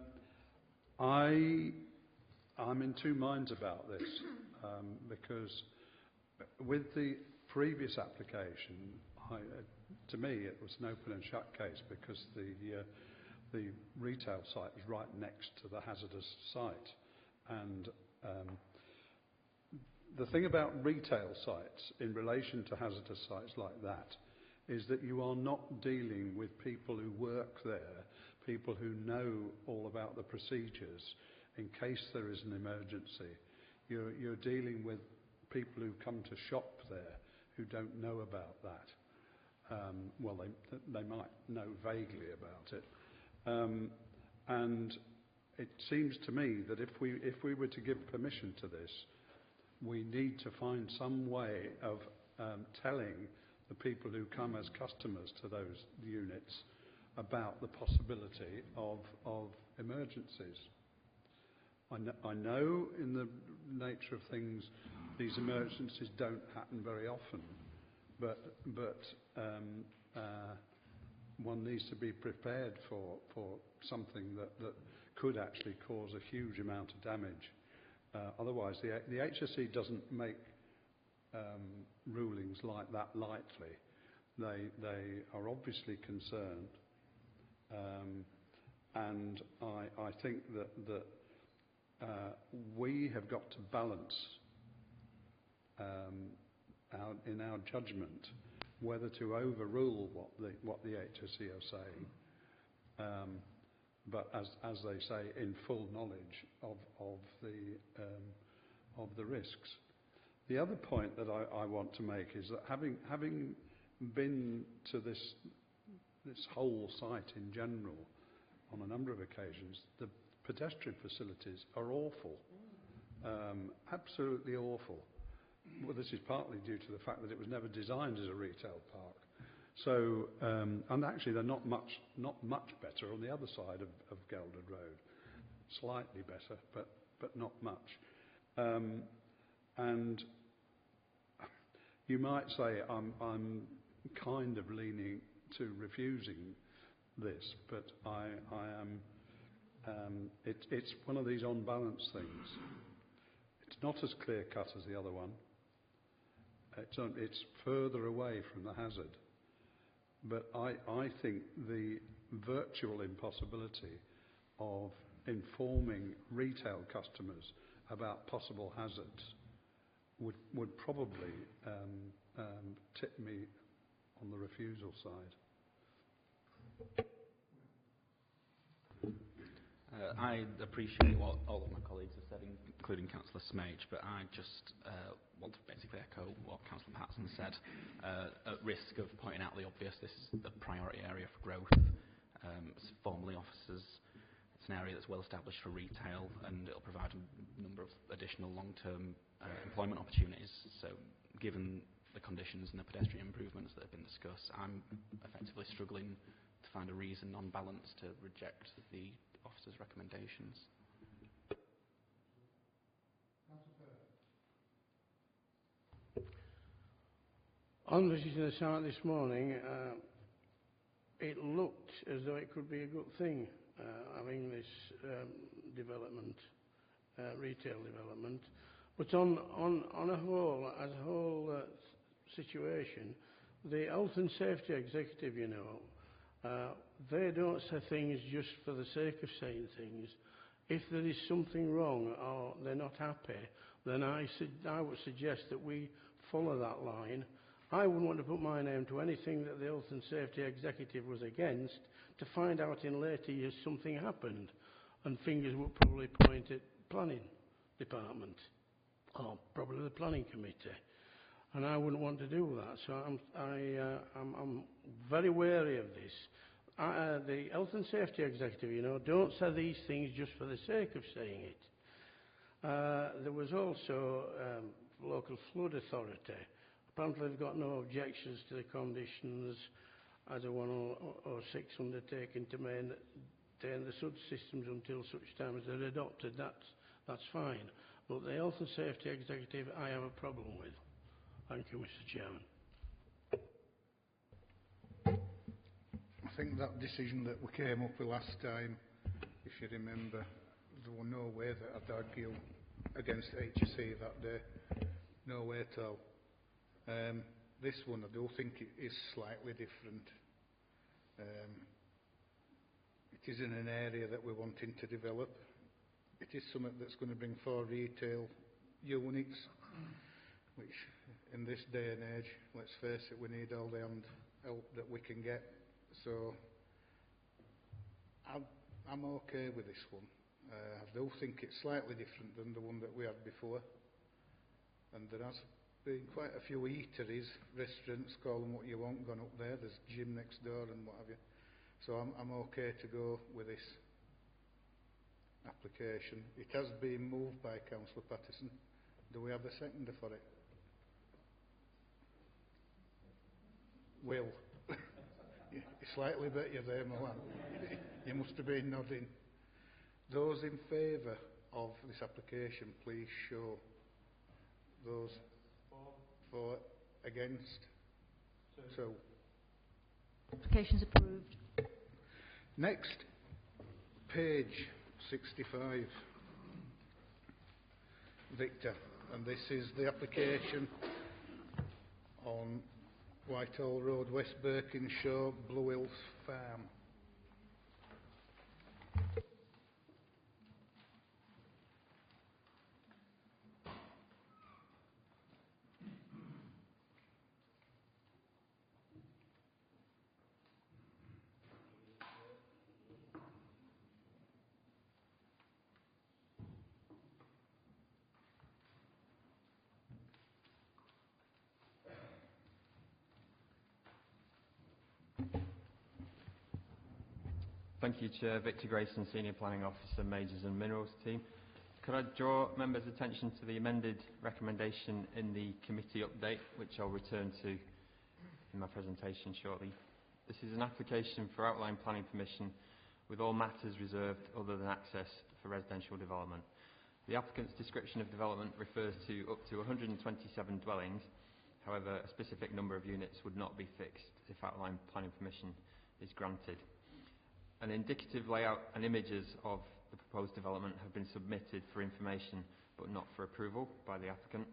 in two minds about this, because with the previous application, to me it was an open and shut case, because the retail site was right next to the hazardous site. And the thing about retail sites in relation to hazardous sites like that is that you are not dealing with people who work there, people who know all about the procedures in case there is an emergency. You're dealing with people who come to shop there who don't know about that. Well, they might know vaguely about it. And it seems to me that if we were to give permission to this, we need to find some way of telling the people who come as customers to those units about the possibility of emergencies. I know in the nature of things these emergencies don't happen very often, but one needs to be prepared for something that could actually cause a huge amount of damage. Otherwise, the HSE doesn't make rulings like that lightly. They are obviously concerned, and I think that we have got to balance in our judgment whether to overrule what the HSE are saying, but as they say, in full knowledge of the risks. The other point that I want to make is that having been to this whole site in general on a number of occasions, the pedestrian facilities are awful, absolutely awful. Well, this is partly due to the fact that it was never designed as a retail park. So, and actually they're not much better on the other side of Gelderd Road. Slightly better, but not much. And you might say I'm kind of leaning to refusing this, but I am. It's one of these on-balance things. It's not as clear-cut as the other one. It's further away from the hazard. But I think the virtual impossibility of informing retail customers about possible hazards would probably tip me on the refusal side. I appreciate what all of my colleagues have said, including Councillor Smage, but I just want to basically echo what Councillor Patson said. At risk of pointing out the obvious, this is a priority area for growth. It's formerly offices. It's an area that's well established for retail, and it'll provide a number of additional long-term employment opportunities. So given the conditions and the pedestrian improvements that have been discussed, I'm effectively struggling to find a reason on balance to reject the officer's recommendations. On visiting the site this morning, it looked as though it could be a good thing, having this development, retail development. But on a whole, as a whole situation, the health and safety executive, you know, they don't say things just for the sake of saying things. If there is something wrong or they're not happy, then I would suggest that we follow that line. I wouldn't want to put my name to anything that the health and safety executive was against, to find out in later years something happened, and fingers would probably point at planning department, or probably the planning committee. And I wouldn't want to do that, so I'm very wary of this. The health and safety executive, you know, don't say these things just for the sake of saying it. There was also local flood authority. Apparently they've got no objections to the conditions as a 106 undertaking to maintain the sud systems until such time as they're adopted. That's fine. But the health and safety executive I have a problem with. Thank you, Mr. Chairman. I think that decision that we came up with last time, if you remember, there was no way that I'd argue against HSE that day. No way at all. This one, I do think it is slightly different. It is in an area that we're wanting to develop. It is something that's going to bring 4 retail units, which in this day and age, let's face it, we need all the help that we can get. So I'm okay with this one. I do think it's slightly different than the one that we had before. And there has been quite a few eateries, restaurants, call them what you want, gone up there. There's gym next door and what have you. So I'm okay to go with this application. It has been moved by Councillor Pattison. Do we have a seconder for it? Will. You slightly bet you're there, Milan. You must have been nodding. Those in favour of this application, please show. Those for, against. 2. Application's approved. Next, page 65. Victor, and this is the application on Whitehall Road, West Birkinshaw, Blue Hills Farm. Thank you, Chair. Victor Grayson, Senior Planning Officer, Majors and Minerals Team. Could I draw members' attention to the amended recommendation in the committee update, which I'll return to in my presentation shortly. This is an application for outline planning permission with all matters reserved other than access for residential development. The applicant's description of development refers to up to 127 dwellings. However, a specific number of units would not be fixed if outline planning permission is granted. An indicative layout and images of the proposed development have been submitted for information but not for approval by the applicant,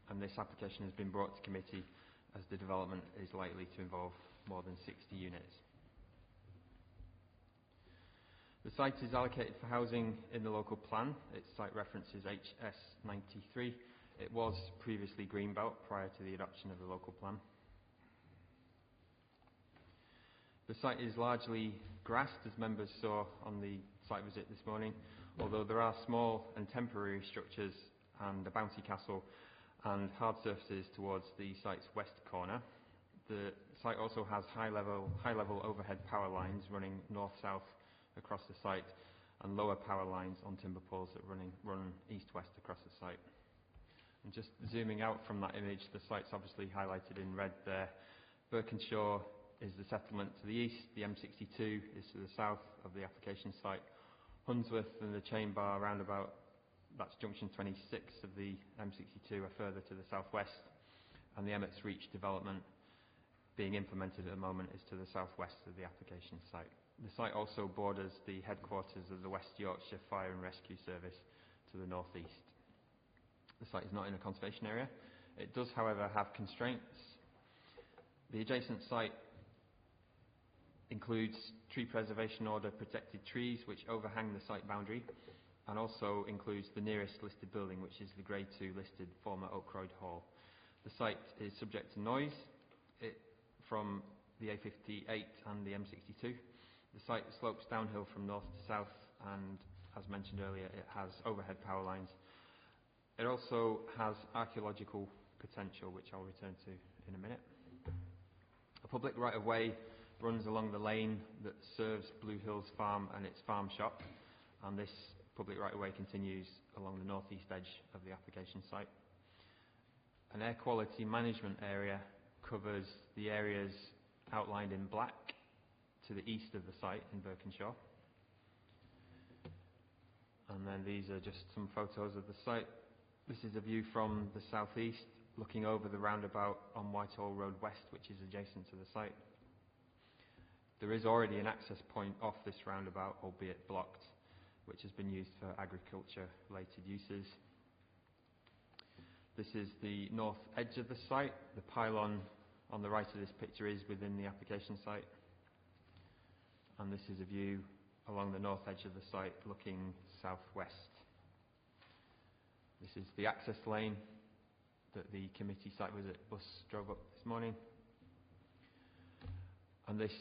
and this application has been brought to committee as the development is likely to involve more than 60 units. The site is allocated for housing in the local plan. Its site reference is HS93. It was previously Greenbelt prior to the adoption of the local plan. The site is largely grassed, as members saw on the site visit this morning, although there are small and temporary structures and a bouncy castle and hard surfaces towards the site's west corner. The site also has high-level overhead power lines running north-south across the site and lower power lines on timber poles that run east-west across the site. And just zooming out from that image, the site's obviously highlighted in red there. Birkinshaw is the settlement to the east, the M62 is to the south of the application site. Hunsworth and the Chain Bar roundabout, that's junction 26 of the M62, are further to the southwest, and the Emmets Reach development being implemented at the moment is to the southwest of the application site. The site also borders the headquarters of the West Yorkshire Fire and Rescue Service to the northeast. The site is not in a conservation area. It does, however, have constraints. The adjacent site includes tree preservation order protected trees which overhang the site boundary, and also includes the nearest listed building, which is the Grade 2 listed former Oakroyd Hall. The site is subject to noise from the A58 and the M62. The site slopes downhill from north to south, and as mentioned earlier, it has overhead power lines. It also has archaeological potential, which I'll return to in a minute. A public right-of-way runs along the lane that serves Blue Hills Farm and its farm shop, and this public right-of-way continues along the northeast edge of the application site. An air quality management area covers the areas outlined in black to the east of the site in Birkinshaw. And then these are just some photos of the site. This is a view from the southeast, looking over the roundabout on Whitehall Road West, which is adjacent to the site. There is already an access point off this roundabout, albeit blocked, which has been used for agriculture-related uses. This is the north edge of the site. The pylon on the right of this picture is within the application site. And this is a view along the north edge of the site looking southwest. This is the access lane that the committee site visit bus drove up this morning. And this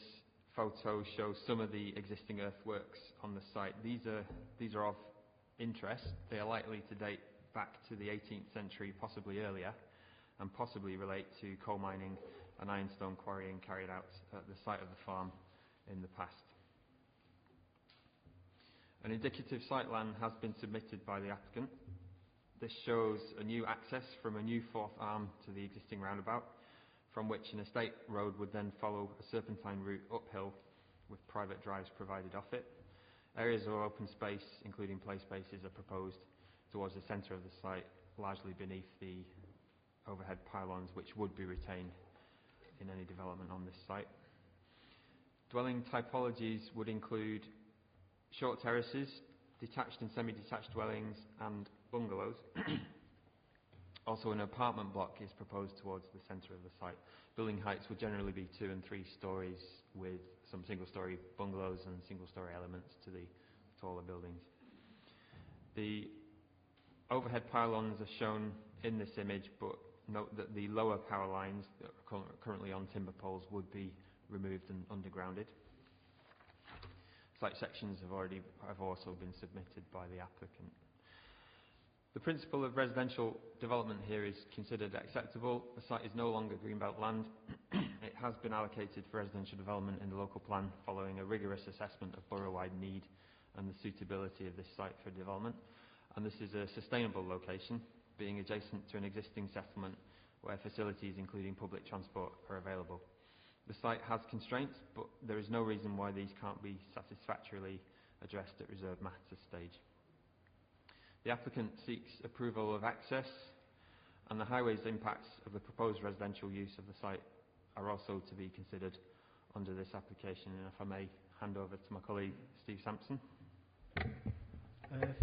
photo shows some of the existing earthworks on the site. These are of interest. They are likely to date back to the 18th century, possibly earlier, and possibly relate to coal mining and ironstone quarrying carried out at the site of the farm in the past. An indicative site plan has been submitted by the applicant. This shows a new access from a new fourth arm to the existing roundabout, from which an estate road would then follow a serpentine route uphill with private drives provided off it. Areas of open space, including play spaces, are proposed towards the centre of the site, largely beneath the overhead pylons, which would be retained in any development on this site. Dwelling typologies would include short terraces, detached and semi-detached dwellings, and bungalows. Also, an apartment block is proposed towards the centre of the site. Building heights would generally be 2 and 3 stories, with some single-storey bungalows and single-storey elements to the taller buildings. The overhead pylons are shown in this image, but note that the lower power lines that are currently on timber poles would be removed and undergrounded. Site sections have also been submitted by the applicant. The principle of residential development here is considered acceptable. The site is no longer greenbelt land. It has been allocated for residential development in the local plan following a rigorous assessment of borough-wide need and the suitability of this site for development. And this is a sustainable location, being adjacent to an existing settlement where facilities including public transport are available. The site has constraints, but there is no reason why these can't be satisfactorily addressed at reserved matters stage. The applicant seeks approval of access, and the highways impacts of the proposed residential use of the site are also to be considered under this application. And if I may hand over to my colleague Steve Sampson.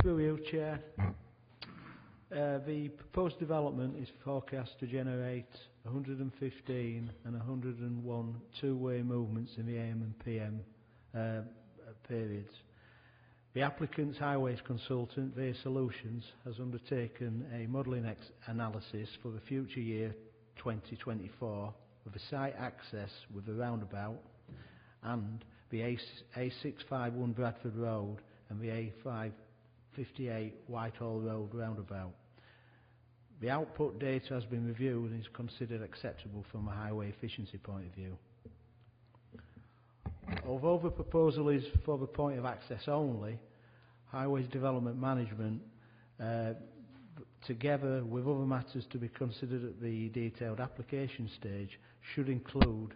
Through you, Chair. The proposed development is forecast to generate 115 and 101 two-way movements in the AM and PM periods. The applicant's highways consultant, VA Solutions, has undertaken a modelling analysis for the future year 2024 of the site access with the roundabout and the A651 Bradford Road and the A558 Whitehall Road roundabout. The output data has been reviewed and is considered acceptable from a highway efficiency point of view. Although the proposal is for the point of access only, Highways Development Management, together with other matters to be considered at the detailed application stage, should include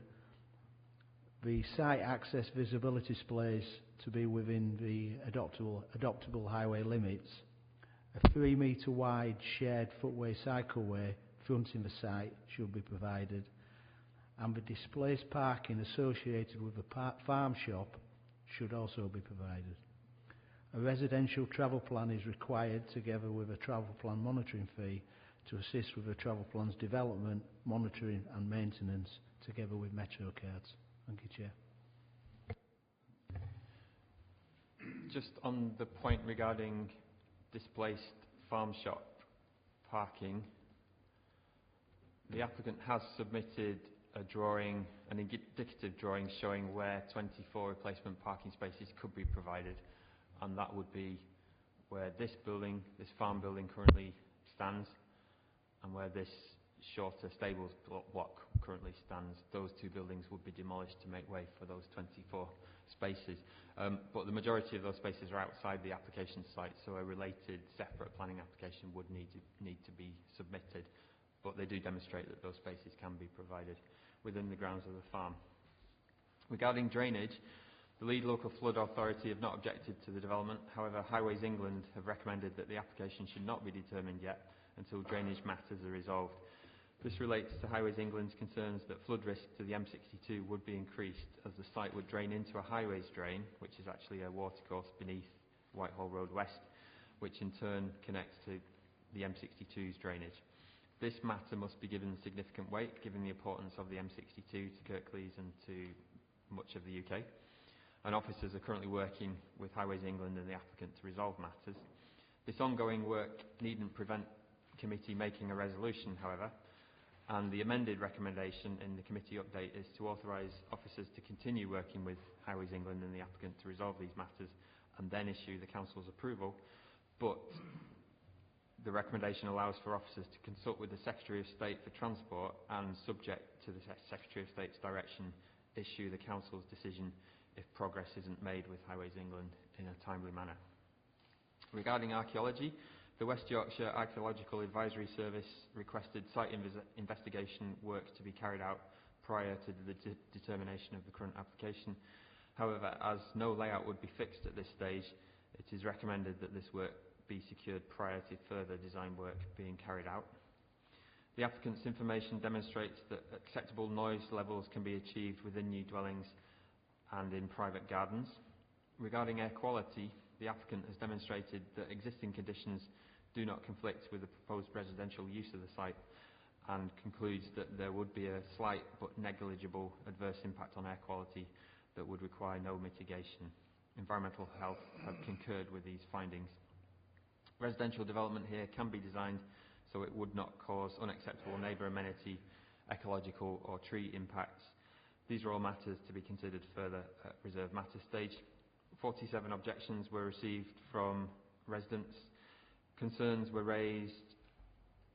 the site access visibility displays to be within the adoptable highway limits, a 3 metre wide shared footway cycleway fronting the site should be provided, and the displaced parking associated with the farm shop should also be provided. A residential travel plan is required together with a travel plan monitoring fee to assist with the travel plan's development, monitoring and maintenance together with Metro cards. Thank you, Chair. Just on the point regarding displaced farm shop parking, the applicant has submitted a drawing, an indicative drawing showing where 24 replacement parking spaces could be provided, and that would be where this building, this farm building currently stands, and where this shorter stables block currently stands. Those two buildings would be demolished to make way for those 24 spaces. But the majority of those spaces are outside the application site, so a related separate planning application would need to be submitted. But they do demonstrate that those spaces can be provided within the grounds of the farm. Regarding drainage, the lead local flood authority have not objected to the development. However, Highways England have recommended that the application should not be determined yet until drainage matters are resolved. This relates to Highways England's concerns that flood risk to the M62 would be increased as the site would drain into a highways drain, which is actually a watercourse beneath Whitehall Road West, which in turn connects to the M62's drainage. This matter must be given significant weight, given the importance of the M62 to Kirklees and to much of the UK. And officers are currently working with Highways England and the applicant to resolve matters. This ongoing work needn't prevent the committee making a resolution, however, and the amended recommendation in the committee update is to authorise officers to continue working with Highways England and the applicant to resolve these matters and then issue the Council's approval. But the recommendation allows for officers to consult with the Secretary of State for Transport and, subject to the Secretary of State's direction, issue the Council's decision if progress isn't made with Highways England in a timely manner. Regarding archaeology, the West Yorkshire Archaeological Advisory Service requested site investigation work to be carried out prior to the determination of the current application. However, as no layout would be fixed at this stage, it is recommended that this work be secured prior to further design work being carried out. The applicant's information demonstrates that acceptable noise levels can be achieved within new dwellings and in private gardens. Regarding air quality, the applicant has demonstrated that existing conditions do not conflict with the proposed residential use of the site and concludes that there would be a slight but negligible adverse impact on air quality that would require no mitigation. Environmental Health have concurred with these findings. Residential development here can be designed so it would not cause unacceptable neighbour amenity, ecological or tree impacts. These are all matters to be considered further at reserved matter stage. 47 objections were received from residents. Concerns were raised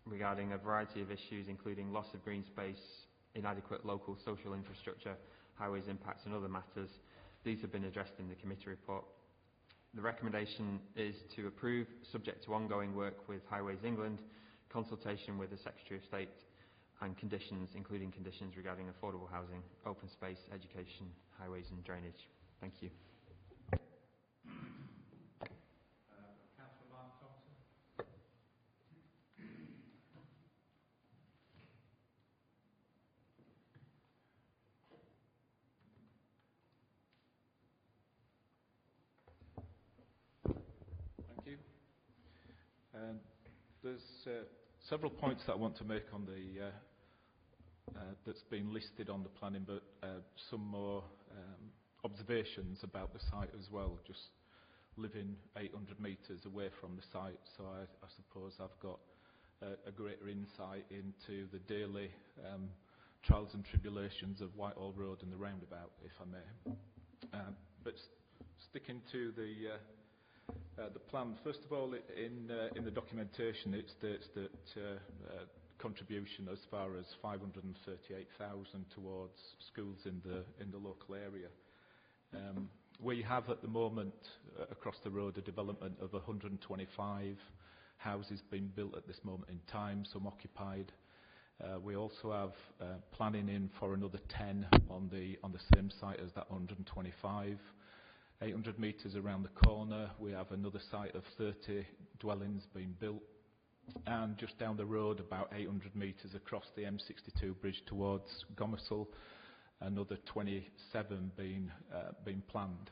regarding a variety of issues, including loss of green space, inadequate local social infrastructure, highways impacts and other matters. These have been addressed in the committee report. The recommendation is to approve, subject to ongoing work with Highways England, consultation with the Secretary of State and conditions, including conditions regarding affordable housing, open space, education, highways and drainage. Thank you. There's several points that I want to make on the that's been listed on the planning, but some more observations about the site as well. Just living 800 metres away from the site, so I suppose I've got a greater insight into the daily trials and tribulations of Whitehall Road and the roundabout, if I may. But sticking to the plan, first of all, in the documentation it states that contribution as far as 538,000 towards schools in the local area. We have at the moment across the road a development of 125 houses being built at this moment in time, some occupied. We also have planning in for another 10 on the same site as that 125. 800 metres around the corner, we have another site of 30 dwellings being built. and just down the road, about 800 metres across the M62 bridge towards Gomersall, another 27 being planned.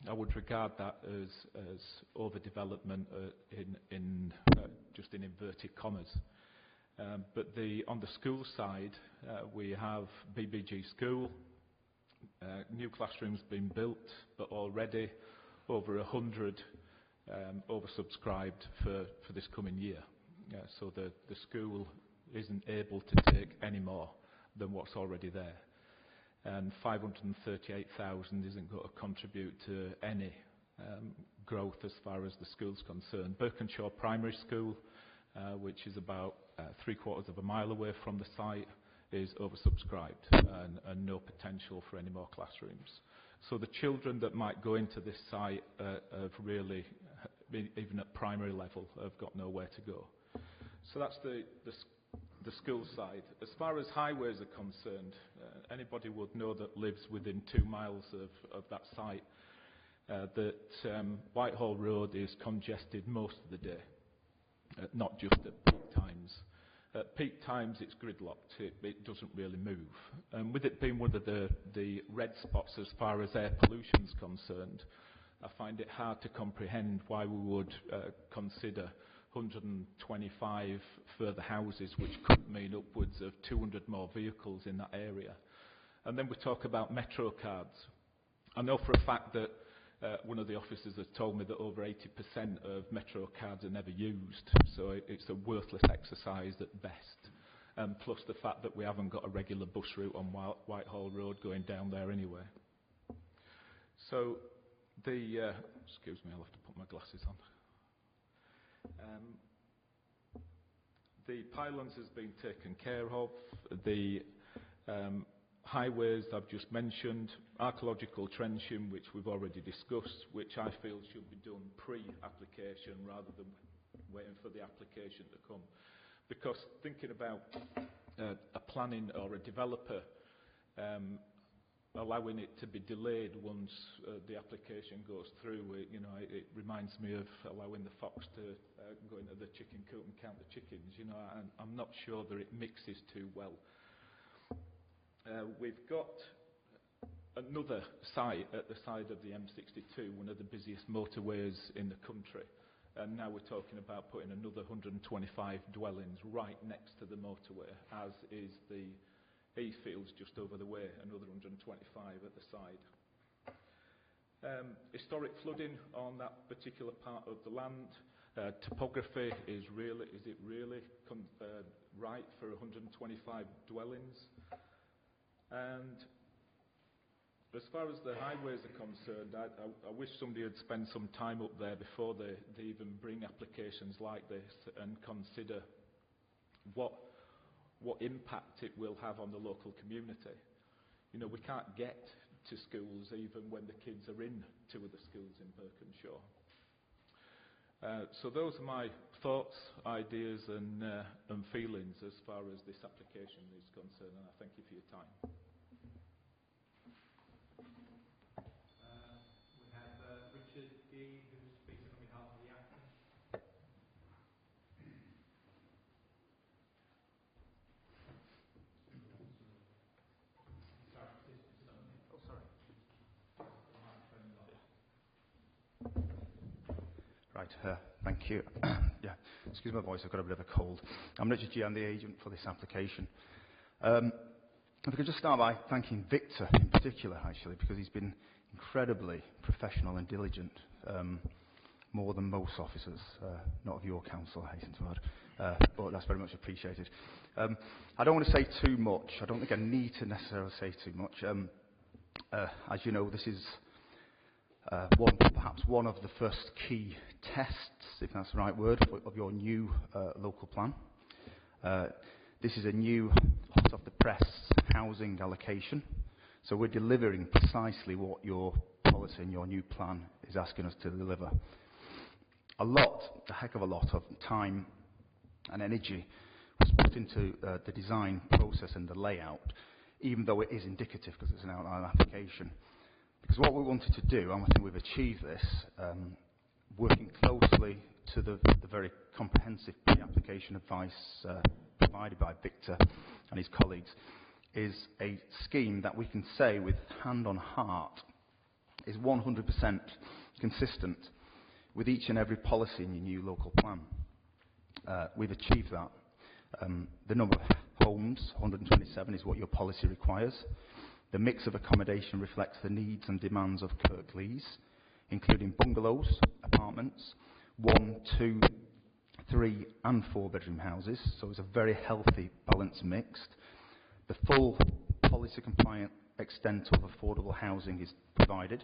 I would regard that as overdevelopment in just in inverted commas. But on the school side, we have BBG School, new classrooms being built, but already over 100 oversubscribed for this coming year. So the school isn't able to take any more than what's already there. And 538,000 isn't going to contribute to any growth as far as the school's concerned. Birkenshaw Primary School, which is about 3/4 of a mile away from the site, is oversubscribed and no potential for any more classrooms. So the children that might go into this site have really, even at primary level, have got nowhere to go. So that's the school side. As far as highways are concerned, anybody would know that lives within 2 miles of that site, that Whitehall Road is congested most of the day, not just at peak times. At peak times it's gridlocked, it doesn't really move. And with it being one of the red spots as far as air pollution is concerned, I find it hard to comprehend why we would consider 125 further houses, which could mean upwards of 200 more vehicles in that area. And then we talk about metro cards. I know for a fact that one of the officers has told me that over 80% of metro cards are never used, so it's a worthless exercise at best. Plus the fact that we haven't got a regular bus route on Whitehall Road going down there anyway. So excuse me, I'll have to put my glasses on. The pylons has been taken care of. The highways I've just mentioned, archaeological trenching, which we've already discussed, which I feel should be done pre-application rather than waiting for the application to come. Because thinking about a planning or a developer allowing it to be delayed once the application goes through, it reminds me of allowing the fox to go into the chicken coop and count the chickens. And I'm not sure that it mixes too well. We've got another site at the side of the M62, one of the busiest motorways in the country, and now we're talking about putting another 125 dwellings right next to the motorway, as is the E-fields just over the way, another 125 at the side. Historic flooding on that particular part of the land. Topography, is it really right for 125 dwellings? And as far as the highways are concerned, I wish somebody had spent some time up there before they even bring applications like this and consider what impact it will have on the local community. We can't get to schools even when the kids are in 2 of the schools in Birkenshaw. So those are my thoughts, ideas and feelings as far as this application is concerned, and I thank you for your time. We have Richard Gee, who's speaking on behalf of the applicant. Right, thank you. Yeah, excuse my voice, I've got a bit of a cold. I'm Richard G, I'm the agent for this application. If I could just start by thanking Victor in particular, actually, because he's been incredibly professional and diligent, more than most officers, not of your council, I hasten to add, but that's very much appreciated. I don't want to say too much. I don't think I need to necessarily say too much. As you know, this is perhaps one of the first key tests, if that's the right word, of your new local plan. This is a new, hot off the press, housing allocation. So we're delivering precisely what your policy and your new plan is asking us to deliver. A heck of a lot of time and energy was put into the design process and the layout, even though it is indicative because it's an outline application. Because what we wanted to do, and I think we've achieved this, working closely to the very comprehensive pre-application advice provided by Victor and his colleagues, is a scheme that we can say with hand on heart is 100% consistent with each and every policy in your new local plan. We've achieved that. The number of homes, 127, is what your policy requires. The mix of accommodation reflects the needs and demands of Kirklees, including bungalows, apartments, 1, 2, 3 and 4 bedroom houses, so it's a very healthy, balanced mix. The full policy compliant extent of affordable housing is provided.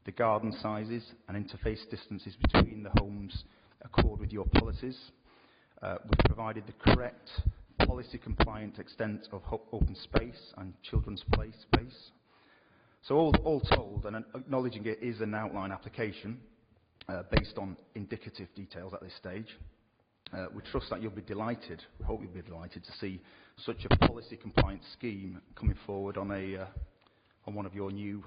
The garden sizes and interface distances between the homes accord with your policies. We've provided the correct policy compliant extent of open space and children's play space. So all told, and acknowledging it is an outline application based on indicative details at this stage, we trust that you'll be delighted, we hope you'll be delighted to see such a policy compliant scheme coming forward on one of your new,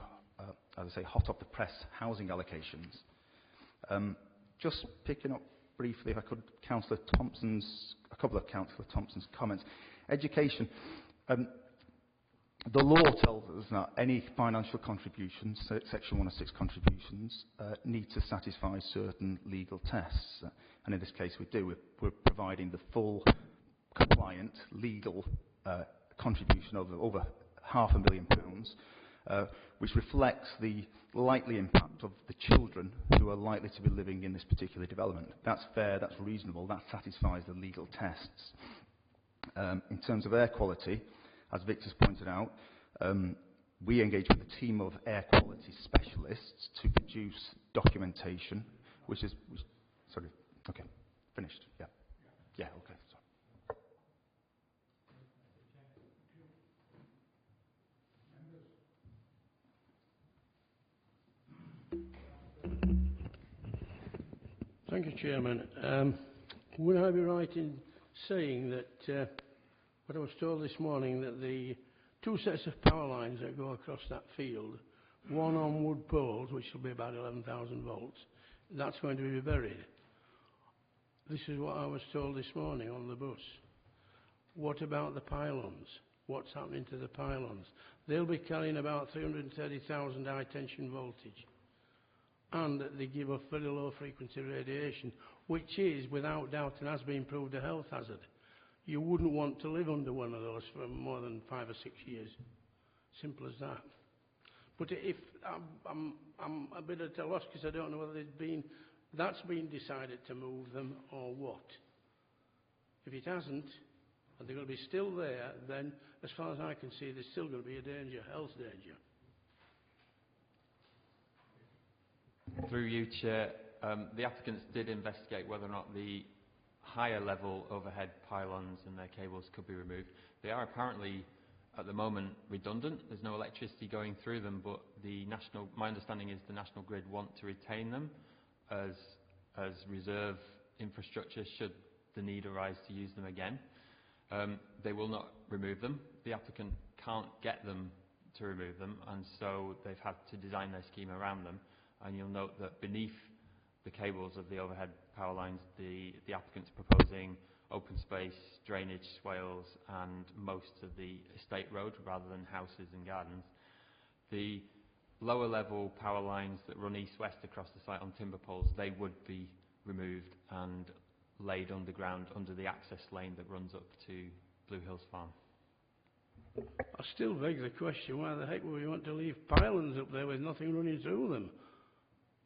as I say, hot off the press housing allocations. Just picking up briefly, if I could, a couple of Councillor Thompson's comments. Education. The law tells us that any financial contributions, Section 106 contributions, need to satisfy certain legal tests. And in this case we do. We're providing the full compliant legal contribution of over £500,000, which reflects the likely impact of the children who are likely to be living in this particular development. That's fair, that's reasonable, that satisfies the legal tests. In terms of air quality, as Victor's pointed out, we engage with a team of air quality specialists to produce documentation, which is... Sorry, okay, finished, yeah. Yeah, okay, sorry. Thank you, Chairman. Would I be right in saying that what I was told this morning, that the 2 sets of power lines that go across that field, one on wood poles, which will be about 11,000 volts, that's going to be buried? This is what I was told this morning on the bus. What about the pylons? What's happening to the pylons? They'll be carrying about 330,000 high tension voltage. And they give off very low frequency radiation, which is, without doubt, and has been proved, a health hazard. You wouldn't want to live under one of those for more than 5 or 6 years. Simple as that. But if I'm a bit at a loss because I don't know whether that's been decided to move them or what. If it hasn't, and they're going to be still there, then as far as I can see, there's still going to be a danger, health danger. Through you, Chair, the applicants did investigate whether or not the higher level overhead pylons and their cables could be removed. They are apparently, at the moment, redundant. There's no electricity going through them, but my understanding is the National Grid want to retain them as reserve infrastructure should the need arise to use them again. They will not remove them. The applicant can't get them to remove them, and so they've had to design their scheme around them. And you'll note that beneath the cables of the overhead power lines, the applicant's proposing open space, drainage, swales and most of the estate road rather than houses and gardens. The lower level power lines that run east-west across the site on timber poles, they would be removed and laid underground under the access lane that runs up to Blue Hills Farm. I still beg the question, why the heck would we want to leave pylons up there with nothing running through them?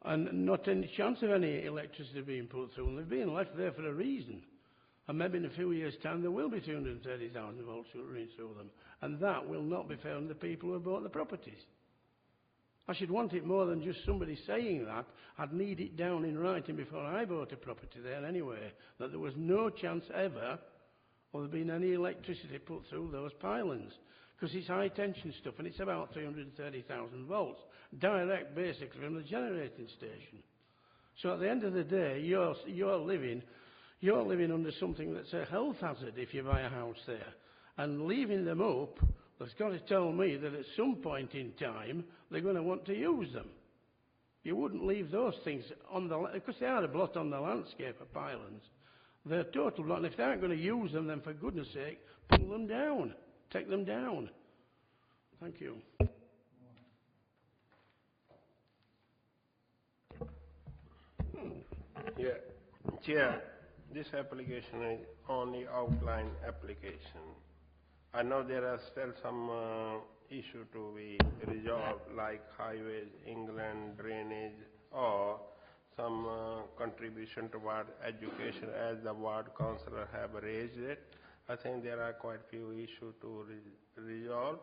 And not any chance of any electricity being put through them. They're being left there for a reason. And maybe in a few years' time there will be 230,000 volts running through them. And that will not be fair on the people who have bought the properties. I should want it more than just somebody saying that. I'd need it down in writing before I bought a property there anyway, that there was no chance ever of there being any electricity put through those pylons. Because it's high tension stuff and it's about 330,000 volts, direct basically from the generating station. So at the end of the day, you're living under something that's a health hazard if you buy a house there. And leaving them up, that's got to tell me that at some point in time they're going to want to use them. You wouldn't leave those things on the... Because they are a blot on the landscape of pylons. They're a total blot. And if they aren't going to use them, then for goodness sake, pull them down. Take them down. Thank you. Yeah. Chair, this application is only outline application. I know there are still some issue to be resolved, like highways, England, drainage, or some contribution toward education, as the ward councillor have raised it. I think there are quite few issues to resolve,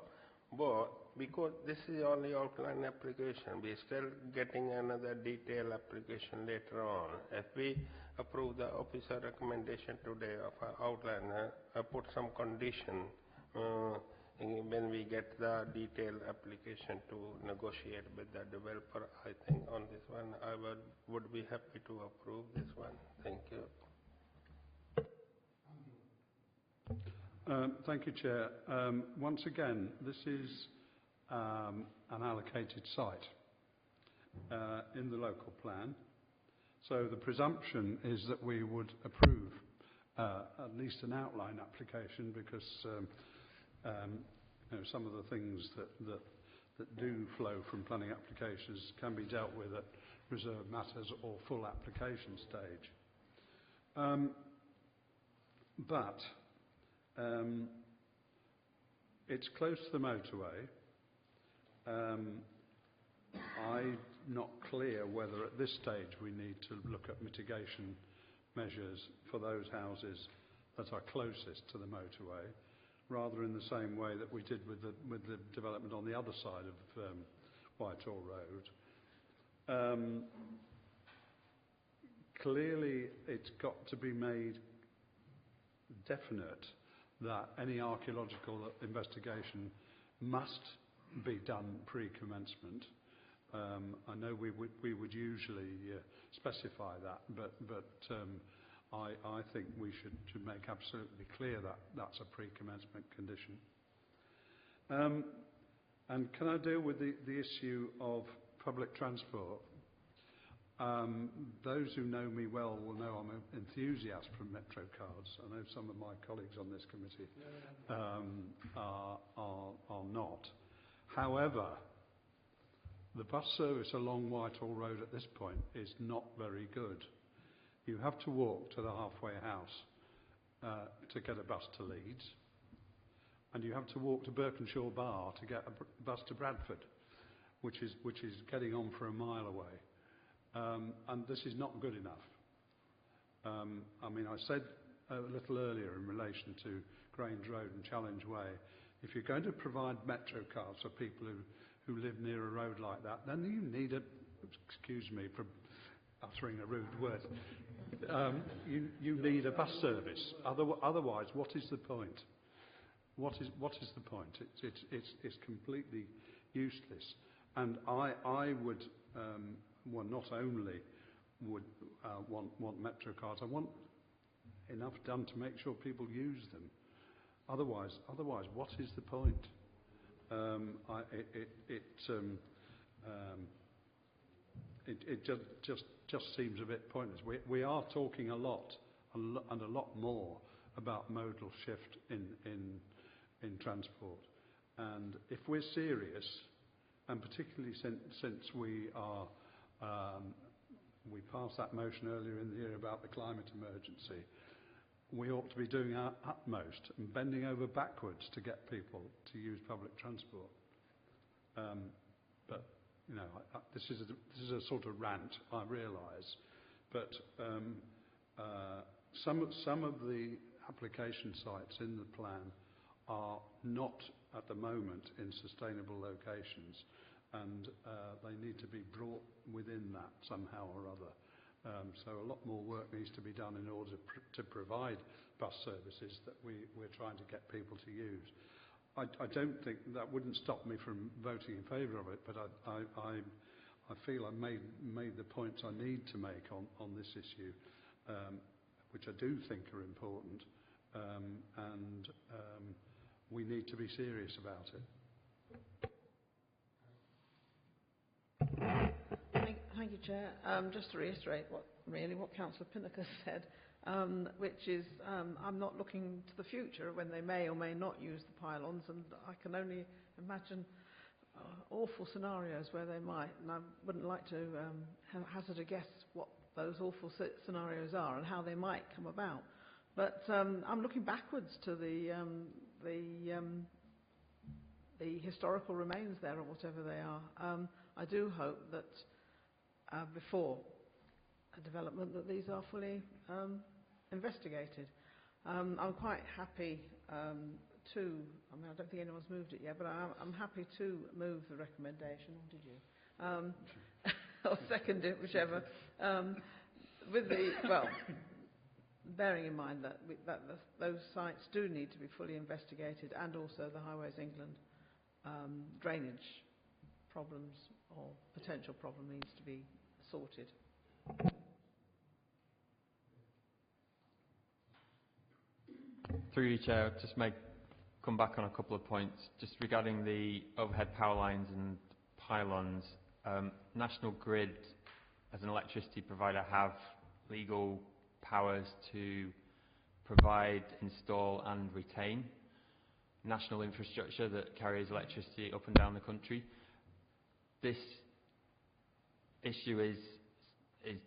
but because this is only outline application, we are still getting another detailed application later on. If we approve the officer recommendation today of our outline, I put some condition when we get the detailed application to negotiate with the developer. I think on this one I would be happy to approve this one. Thank you. Thank you, Chair. Once again, this is an allocated site in the local plan. So the presumption is that we would approve at least an outline application, because you know, some of the things that do flow from planning applications can be dealt with at reserved matters or full application stage. But it's close to the motorway. I'm not clear whether at this stage we need to look at mitigation measures for those houses that are closest to the motorway, rather in the same way that we did with the development on the other side of Whitehall Road. Clearly, it's got to be made definite that any archaeological investigation must be done pre-commencement. I know we would usually specify that, but I think we should make absolutely clear that that's a pre-commencement condition. And can I deal with the issue of public transport? Those who know me well will know I'm an enthusiast for metro cards. I know some of my colleagues on this committee are not. However, the bus service along Whitehall Road at this point is not very good. You have to walk to the halfway house to get a bus to Leeds, and you have to walk to Birkenshaw Bar to get a bus to Bradford, which is getting on for a mile away. And this is not good enough. I mean, I said a little earlier in relation to Grange Road and Challenge Way, if you're going to provide metro cards for people who live near a road like that, then you need excuse me for uttering a rude word, you need a bus service. Otherwise, what is the point? What is the point? It's completely useless. And I would, well, not only would want metro cards, I want enough done to make sure people use them. Otherwise, what is the point? It just seems a bit pointless. We are talking a lot and a lot more about modal shift in transport, and if we're serious, and particularly since we passed that motion earlier in the year about the climate emergency, we ought to be doing our utmost and bending over backwards to get people to use public transport. But you know, this is a sort of rant, I realise, but some of the application sites in the plan are not at the moment in sustainable locations, and they need to be brought within that somehow or other. So a lot more work needs to be done in order to provide bus services that we're trying to get people to use. I don't think that wouldn't stop me from voting in favour of it, but I feel I've made the points I need to make on this issue, which I do think are important, and we need to be serious about it. Thank you, Chair. Just to reiterate what Councillor Pinnaker said, which is I'm not looking to the future when they may or may not use the pylons, and I can only imagine awful scenarios where they might, and I wouldn't like to hazard a guess what those awful scenarios are and how they might come about. But I'm looking backwards to the historical remains there, or whatever they are. I do hope that before a development that these are fully investigated. I'm quite happy to, I mean, I don't think anyone's moved it yet, but I'm happy to move the recommendation, or did you? Or second it, whichever. With the, well, bearing in mind that, those sites do need to be fully investigated, and also the Highways England drainage problems or potential problem needs to be sorted. Through you, Chair, just come back on a couple of points. Just regarding the overhead power lines and pylons, National Grid, as an electricity provider, have legal powers to provide, install and retain national infrastructure that carries electricity up and down the country. This issue is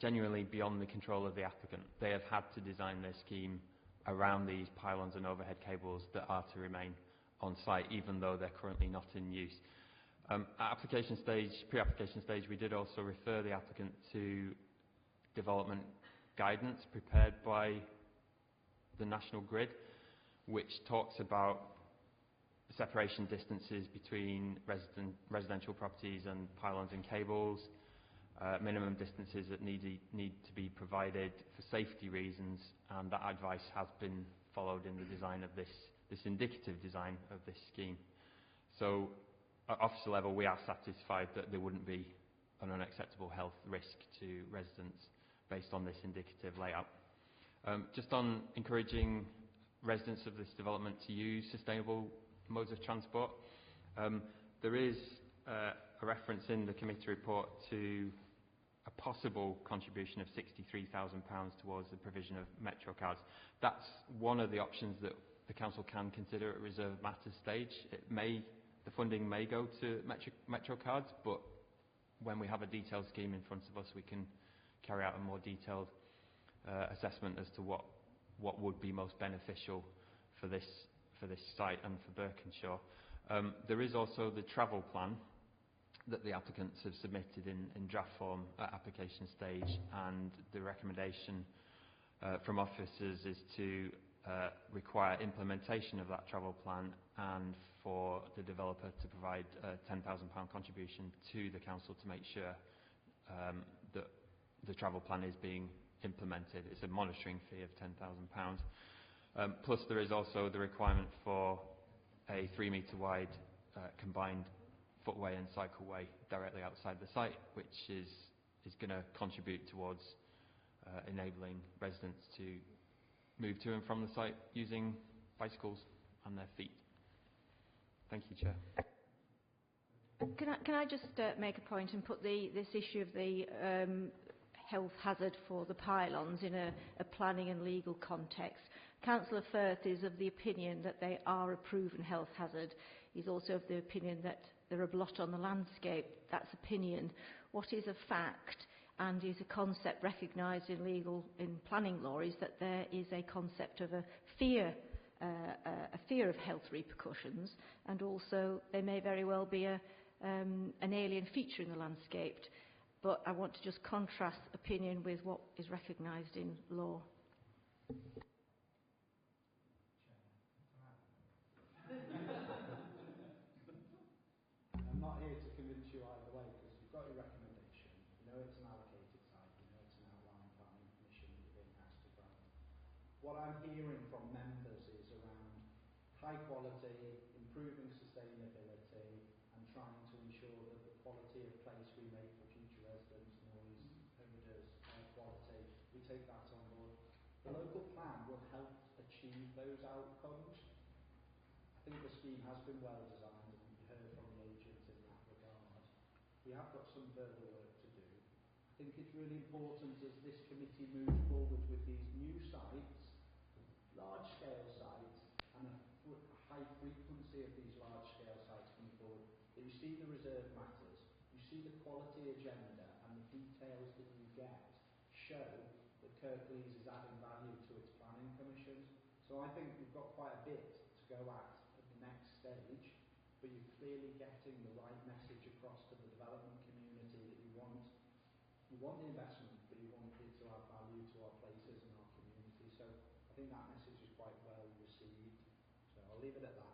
genuinely beyond the control of the applicant. They have had to design their scheme around these pylons and overhead cables that are to remain on site, even though they're currently not in use. At application stage, pre-application stage, we did also refer the applicant to development guidance prepared by the National Grid, which talks about separation distances between residential properties and pylons and cables, minimum distances that need to be provided for safety reasons, and that advice has been followed in the design of this indicative design of this scheme. So at officer level, we are satisfied that there wouldn't be an unacceptable health risk to residents based on this indicative layout. Just on encouraging residents of this development to use sustainable modes of transport, there is a reference in the committee report to a possible contribution of £63,000 towards the provision of Metro cards. That's one of the options that the council can consider at reserve matters stage. The funding may go to Metro cards, but when we have a detailed scheme in front of us, we can carry out a more detailed assessment as to what would be most beneficial for this site and for Berkenshaw. There is also the travel plan that the applicants have submitted in draft form at application stage, and the recommendation from officers is to require implementation of that travel plan and for the developer to provide a £10,000 contribution to the council to make sure that the travel plan is being implemented. It's a monitoring fee of £10,000. Plus there is also the requirement for a 3-metre wide combined footway and cycleway directly outside the site, which is going to contribute towards enabling residents to move to and from the site using bicycles and their feet. Thank you, Chair. Can I just make a point and put this issue of the health hazard for the pylons in a planning and legal context? Councillor Firth is of the opinion that they are a proven health hazard. He's also of the opinion that they're a blot on the landscape. That's opinion. What is a fact and is a concept recognised in planning law is that there is a concept of a fear of health repercussions, and also there may very well be an alien feature in the landscape. But I want to just contrast opinion with what is recognised in law. I'm not here to convince you either way, because you've got your recommendation. You know it's an allocated site. You know it's an outline planning permission that you're being asked to grant. What I'm hearing from members is around high quality, improving sustainability, and trying to ensure that the quality of place we make for future residents, noise, odours, air quality, we take that on board. The local plan will help achieve those outcomes. I think the scheme has been well designed, and you heard from the agent in that regard. We have got some further work to do. think it's really important as this committee moves forward with these new sites, large-scale sites, and a high frequency of these large-scale sites coming forward, that you see the reserve matters, you see the quality agenda and the details that you get show that Kirklees is adding value to its planning commissions. So I think we've got quite a bit to go at the next stage, but you're clearly getting the right message across to the development community that you want the investment, but you want it to add value to our places and our community. So I think that message is quite well received. So I'll leave it at that.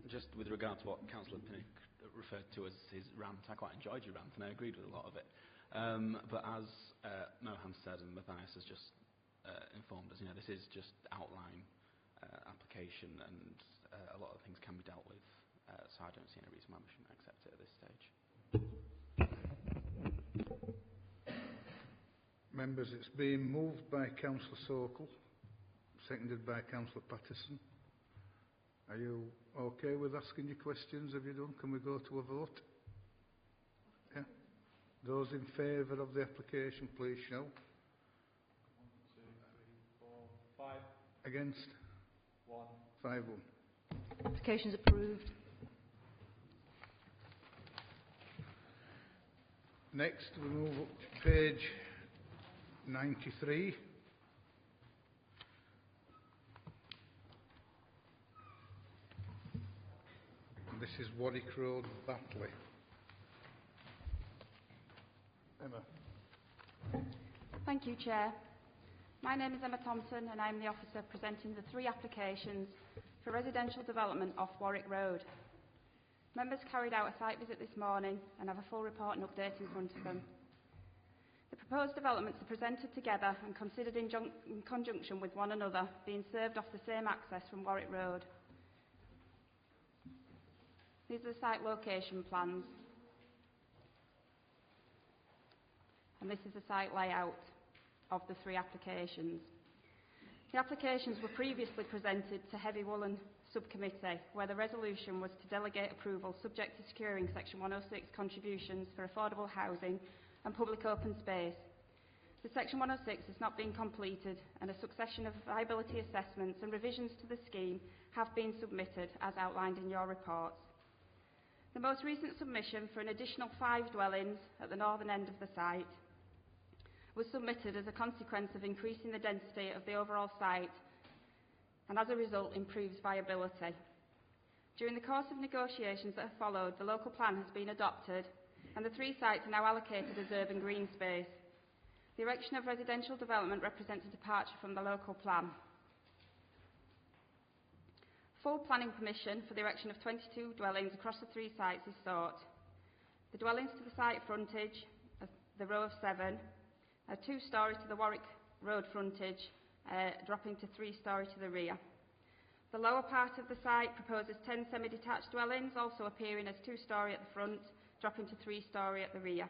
Just with regard to what Councillor Pinnock referred to as his rant, I quite enjoyed your rant and I agreed with a lot of it. But as Mohan said and Matthias has just informed us, this is just outline application and a lot of things can be dealt with. So I don't see any reason why we shouldn't accept it at this stage. Members, it's been moved by Councillor Sokol, seconded by Councillor Patterson. Are you okay with asking your questions? Have you done? Can we go to a vote? Yeah. Those in favour of the application, please show. 1, 2, 3, 4, 5. Against? 1. 5-1. Application's approved. Next, we move up to page 93. And this is Warwick Road, Batley. Emma. Thank you, Chair. My name is Emma Thompson and I am the officer presenting the 3 applications for residential development off Warwick Road. Members carried out a site visit this morning and have a full report and update in front of them. The proposed developments are presented together and considered in conjunction with one another, being served off the same access from Warwick Road. These are the site location plans. And this is the site layout of the 3 applications. The applications were previously presented to Heavy Woolen Subcommittee, where the resolution was to delegate approval subject to securing Section 106 contributions for affordable housing and public open space. The Section 106 has not been completed and a succession of viability assessments and revisions to the scheme have been submitted as outlined in your reports. The most recent submission for an additional 5 dwellings at the northern end of the site was submitted as a consequence of increasing the density of the overall site and as a result improves viability. During the course of negotiations that have followed, the local plan has been adopted and the 3 sites are now allocated as urban green space. The erection of residential development represents a departure from the local plan. Full planning permission for the erection of 22 dwellings across the 3 sites is sought. The dwellings to the site frontage, the row of 7, are 2-storey to the Warwick Road frontage, dropping to 3-storey to the rear. The lower part of the site proposes 10 semi-detached dwellings, also appearing as 2-storey at the front, dropping to 3-storey at the rear.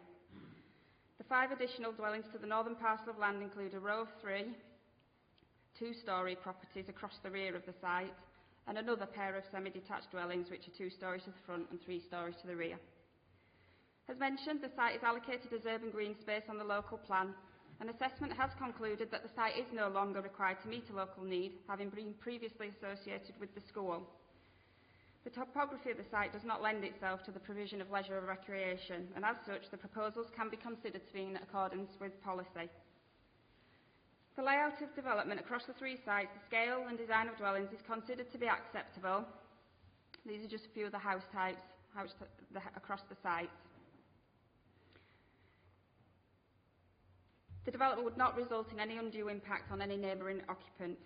The 5 additional dwellings to the northern parcel of land include a row of 3 2-storey properties across the rear of the site, and another pair of semi-detached dwellings which are 2-storey to the front and 3-storey to the rear. As mentioned, the site is allocated as urban green space on the local plan. An assessment has concluded that the site is no longer required to meet a local need, having been previously associated with the school. The topography of the site does not lend itself to the provision of leisure or recreation, and as such, the proposals can be considered to be in accordance with policy. The layout of development across the 3 sites, the scale and design of dwellings is considered to be acceptable. These are just a few of the house types across the site. The development would not result in any undue impact on any neighbouring occupant.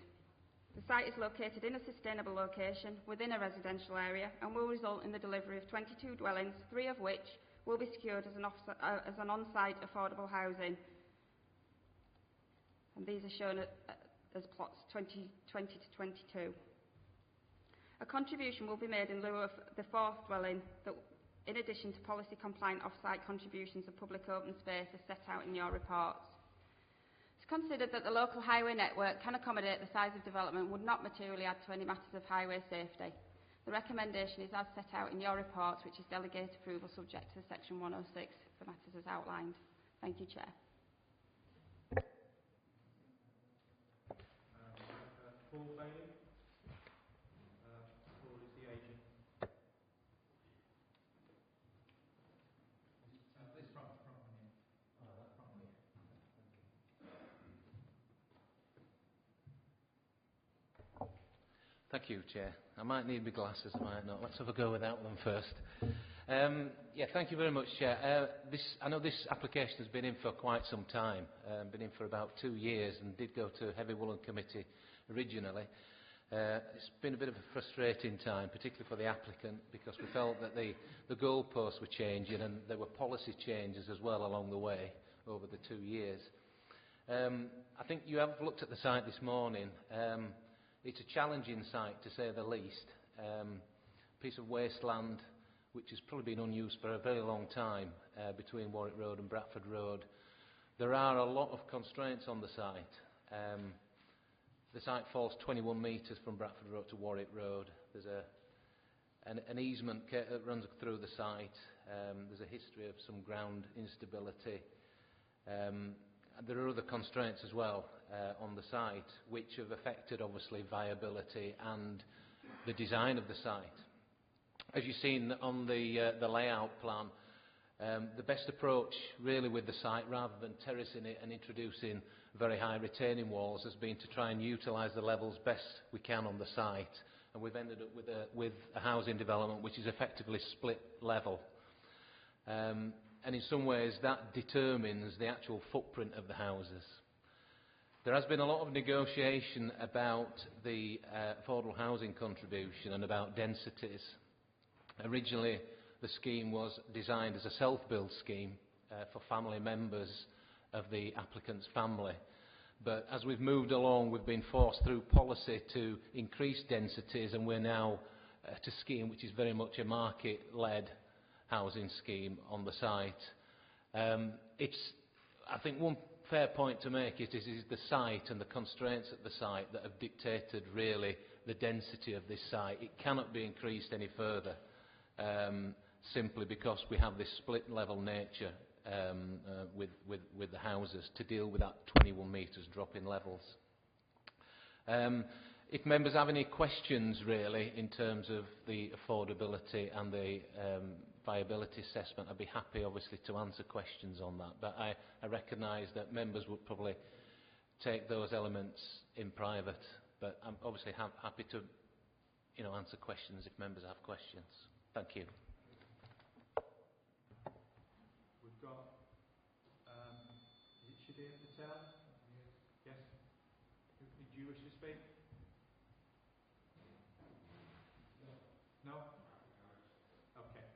The site is located in a sustainable location within a residential area and will result in the delivery of 22 dwellings, 3 of which will be secured as an on-site affordable housing. And these are shown as plots 2020 to 22. A contribution will be made in lieu of the 4th dwelling, that, in addition to policy-compliant off-site contributions of public open space as set out in your reports. It's considered that the local highway network can accommodate the size of development would not materially add to any matters of highway safety. The recommendation is as set out in your report, which is delegate approval subject to Section 106 for matters as outlined. Thank you, Chair. Paul Bailey. Paul is the agent. This front one here. Oh, that front one here. Thank you, Chair. I might need my glasses, I might not. Let's have a go without them first. Yeah, thank you very much, Chair. I know this application has been in for quite some time, been in for about 2 years, and did go to Heavy Woolen Committee originally. It's been a bit of a frustrating time, particularly for the applicant, because we felt that the goalposts were changing and there were policy changes as well along the way over the 2 years. I think you have looked at the site this morning. It's a challenging site, to say the least. Piece of wasteland which has probably been unused for a very long time between Warwick Road and Bradford Road. There are a lot of constraints on the site. The site falls 21 metres from Bradford Road to Warwick Road. There's an easement that runs through the site. There's a history of some ground instability. There are other constraints as well on the site which have affected obviously viability and the design of the site. As you've seen on the layout plan, the best approach really with the site, rather than terracing it and introducing very high retaining walls, has been to try and utilise the levels best we can on the site, and we've ended up with a housing development which is effectively split level. And in some ways that determines the actual footprint of the houses. There has been a lot of negotiation about the affordable housing contribution and about densities. Originally the scheme was designed as a self-build scheme for family members of the applicant's family, but as we've moved along we've been forced through policy to increase densities, and we're now at a scheme which is very much a market-led housing scheme on the site. I think one fair point to make is the site and the constraints at the site that have dictated really the density of this site. It cannot be increased any further, simply because we have this split level nature with the houses to deal with that 21 metres drop in levels. If members have any questions really in terms of the affordability and the viability assessment, I'd be happy obviously to answer questions on that, but I recognise that members would probably take those elements in private, but I'm obviously happy to answer questions if members have questions. Thank you. We've got, is it Shadir Patel? Yes? Do you wish to speak? No? Okay.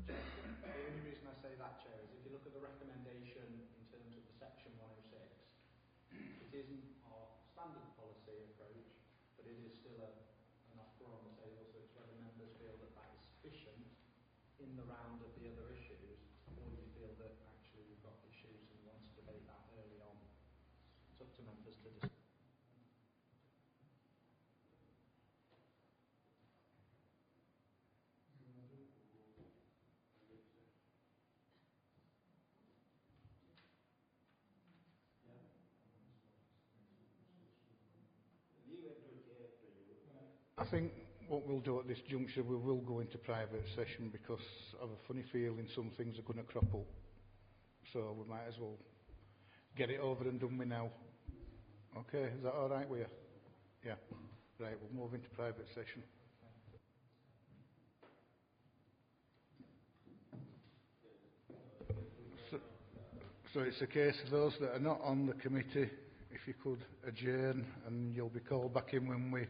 The only reason I say that, Chair, is if you look at the recommendation in terms of the Section 106, it isn't our standard policy approach, but it is still an offer on the table, so it's whether members feel that that is sufficient in the round of the other issues, or you feel that actually we've got issues and we want to debate that early on. It's up to members to decide. I think what we'll do at this juncture, we will go into private session because I have a funny feeling some things are going to crop up. So we might as well get it over and done with now. Okay, is that all right with you? Yeah. Right, we'll move into private session. So it's a case of those that are not on the committee, if if you could adjourn, and you'll be called back in when we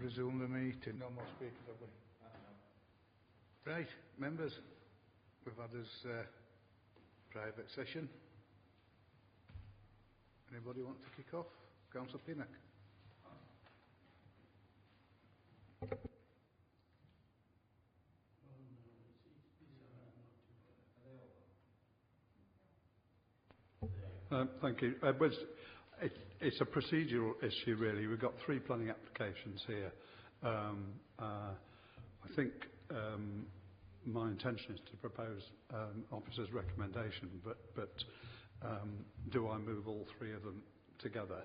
resume the meeting. No more speakers, have we? Right, members, we've had this private session. Anybody want to kick off? Councillor Pinnock. Thank you. It's a procedural issue, really. We've got 3 planning applications here. I think my intention is to propose officer's recommendation, but do I move all 3 of them together?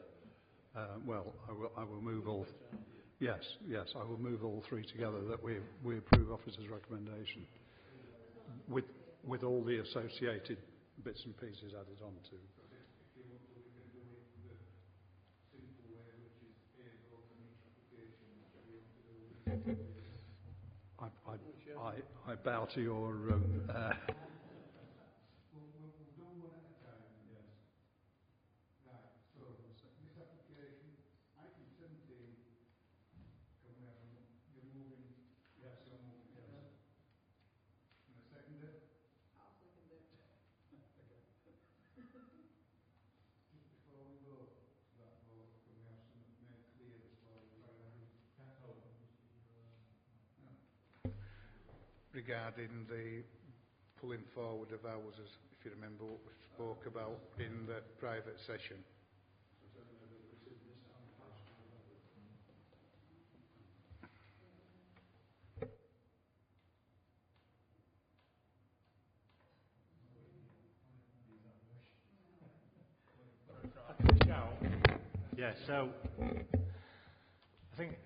Well, I will move all. Yes, I will move all 3 together. That we approve officer's recommendation with all the associated bits and pieces added on to. I bow to your. Regarding the pulling forward of hours, if you remember what we spoke about in the private session. Yeah, so I think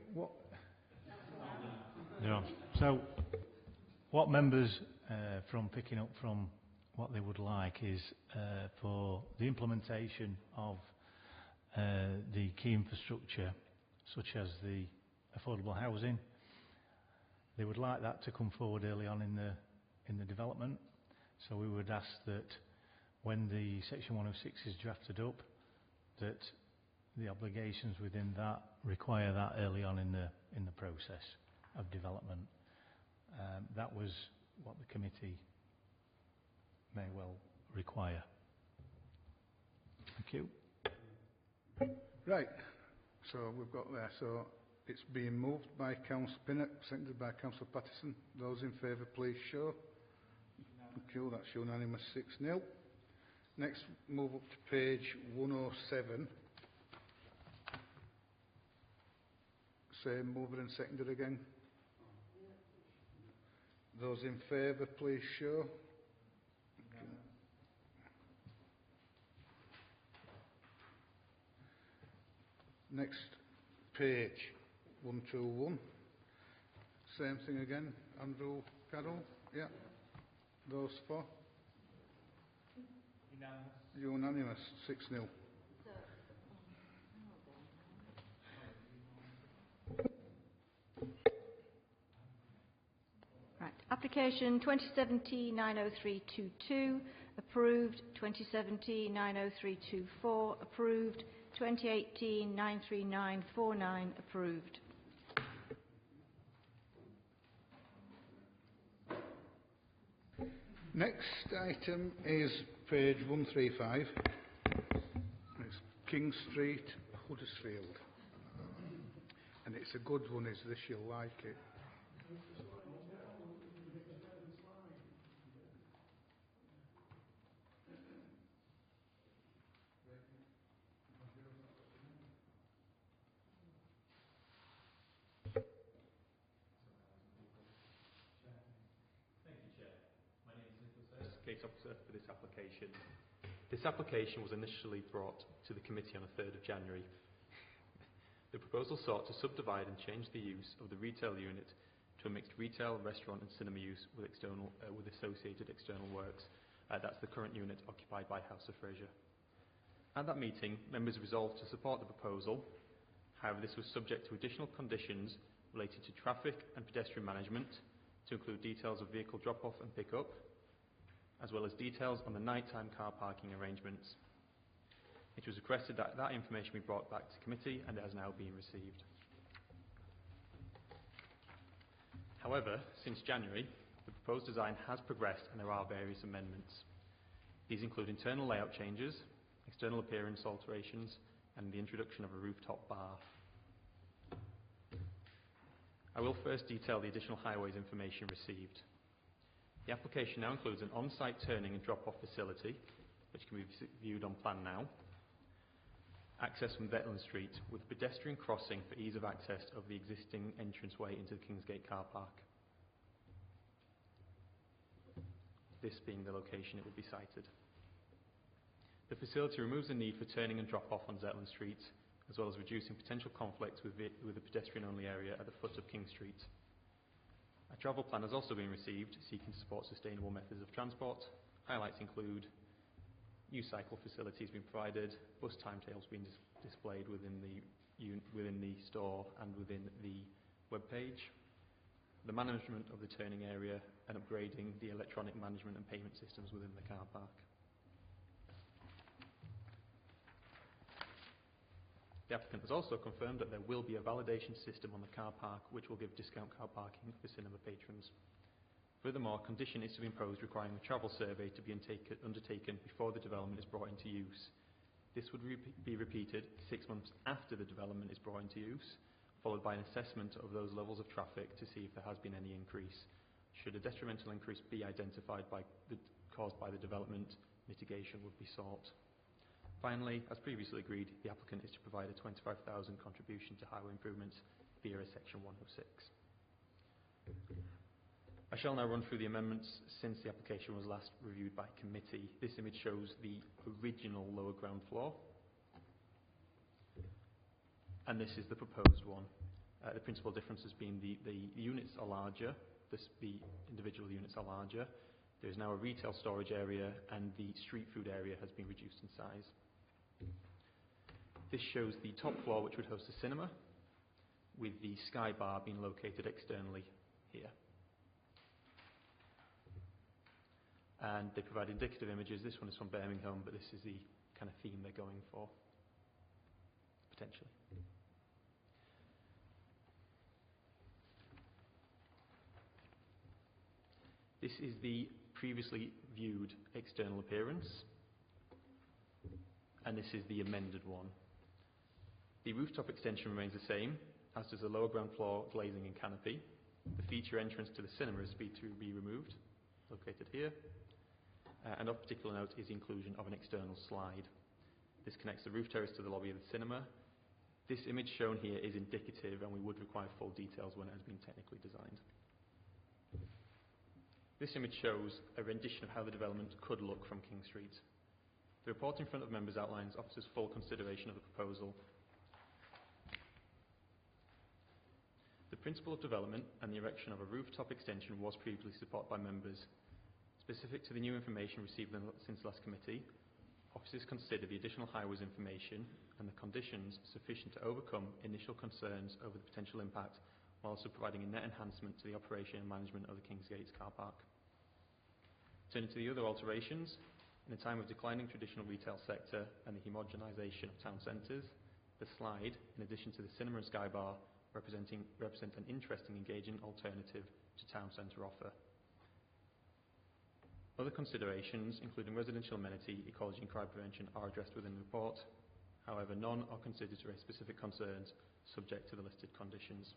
what members from picking up from what they would like is for the implementation of the key infrastructure, such as the affordable housing. They would like that to come forward early on in the development. So we would ask that when the Section 106 is drafted up, that the obligations within that require that early on in the process of development. That was what the committee may well require. Thank you. Right, so we've got there. So it's being moved by Councillor Pinnock, seconded by Councillor Patterson. Those in favour, please show. Thank you, that's unanimous 6-0. Next, move up to page 107. Same mover and seconded again. Those in favour, please show. Okay. Next page, 121. Same thing again. Andrew, Carol, yeah. Those for? Unanimous, 6-0. Right. Application 2017-90322 approved. 2017-90324 approved. 2018-93949 approved. Next item is page 135. It's King Street, Huddersfield. And it's a good one, is this? You'll like it. Case officer for this application. This application was initially brought to the committee on the 3rd of January. The proposal sought to subdivide and change the use of the retail unit to a mixed retail, restaurant and cinema use with associated external works. That's the current unit occupied by House of Fraser. At that meeting, members resolved to support the proposal. However, this was subject to additional conditions related to traffic and pedestrian management, to include details of vehicle drop-off and pick-up, as well as details on the nighttime car parking arrangements. It was requested that that information be brought back to committee, and it has now been received. However, since January, the proposed design has progressed and there are various amendments. These include internal layout changes, external appearance alterations, and the introduction of a rooftop bar. I will first detail the additional highways information received. The application now includes an on-site turning and drop-off facility, which can be viewed on plan now. Access from Vetland Street with pedestrian crossing for ease of access of the existing entranceway into the Kingsgate car park. This being the location it will be sited. The facility removes the need for turning and drop-off on Zetland Street, as well as reducing potential conflicts with the pedestrian-only area at the foot of King Street. A travel plan has also been received seeking to support sustainable methods of transport. Highlights include new cycle facilities being provided, bus timetables being displayed within the store and within the web page, the management of the turning area, and upgrading the electronic management and payment systems within the car park. The applicant has also confirmed that there will be a validation system on the car park which will give discount car parking for cinema patrons. Furthermore, a condition is to be imposed requiring a travel survey to be undertaken before the development is brought into use. This would be repeated 6 months after the development is brought into use, followed by an assessment of those levels of traffic to see if there has been any increase. Should a detrimental increase be identified caused by the development, mitigation would be sought. Finally, as previously agreed, the applicant is to provide a £25,000 contribution to highway improvements via a Section 106. I shall now run through the amendments since the application was last reviewed by committee. This image shows the original lower ground floor, and this is the proposed one. The principal differences being the units are larger, the individual units are larger. There is now a retail storage area, and the street food area has been reduced in size. This shows the top floor, which would host a cinema, with the sky bar being located externally here. And they provide indicative images. This one is from Birmingham, but this is the kind of theme they're going for, potentially. This is the previously viewed external appearance, and this is the amended one. The rooftop extension remains the same, as does the lower ground floor glazing and canopy. The feature entrance to the cinema is to be removed, located here. And of particular note is the inclusion of an external slide. This connects the roof terrace to the lobby of the cinema. This image shown here is indicative, and we would require full details when it has been technically designed. This image shows a rendition of how the development could look from King Street. The report in front of members outlines officers' full consideration of the proposal. The principle of development and the erection of a rooftop extension was previously supported by members. Specific to the new information received since last committee, officers consider the additional highways information and the conditions sufficient to overcome initial concerns over the potential impact, while also providing a net enhancement to the operation and management of the Kingsgate car park. Turning to the other alterations, in a time of declining traditional retail sector and the homogenisation of town centres, the slide, in addition to the cinema and sky bar, represent an interesting, engaging alternative to town centre offer. Other considerations, including residential amenity, ecology and crime prevention, are addressed within the report. However, none are considered to raise specific concerns subject to the listed conditions.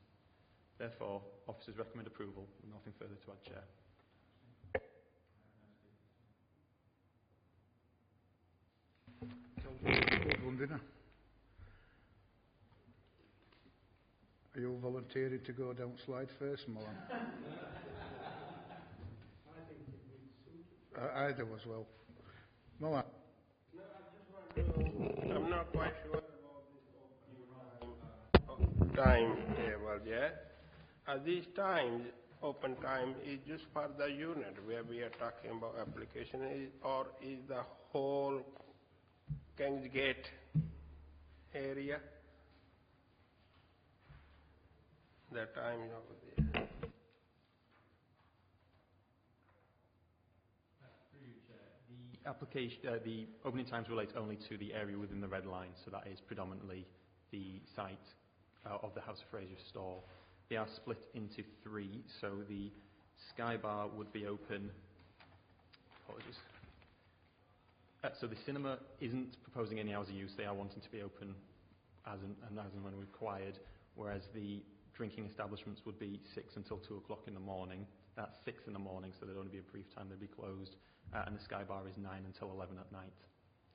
Therefore, officers recommend approval with nothing further to add, Chair. Are you volunteering to go down slide first, Mullin? I do as well. Mullin? I'm not quite sure about this timetable yet. At this time, open time is just for the unit where we are talking about application, or is the whole Kingsgate area? The time is over there. the opening times relate only to the area within the red line, so that is predominantly the site of the House of Fraser store. They are split into three, so the Sky Bar would be open. Apologies. So the cinema isn't proposing any hours of use. They are wanting to be open as and when required, whereas the drinking establishments would be 6 until 2 o'clock in the morning. That's 6 in the morning, so there'd only be a brief time they'd be closed. And the Sky Bar is 9 until 11 at night.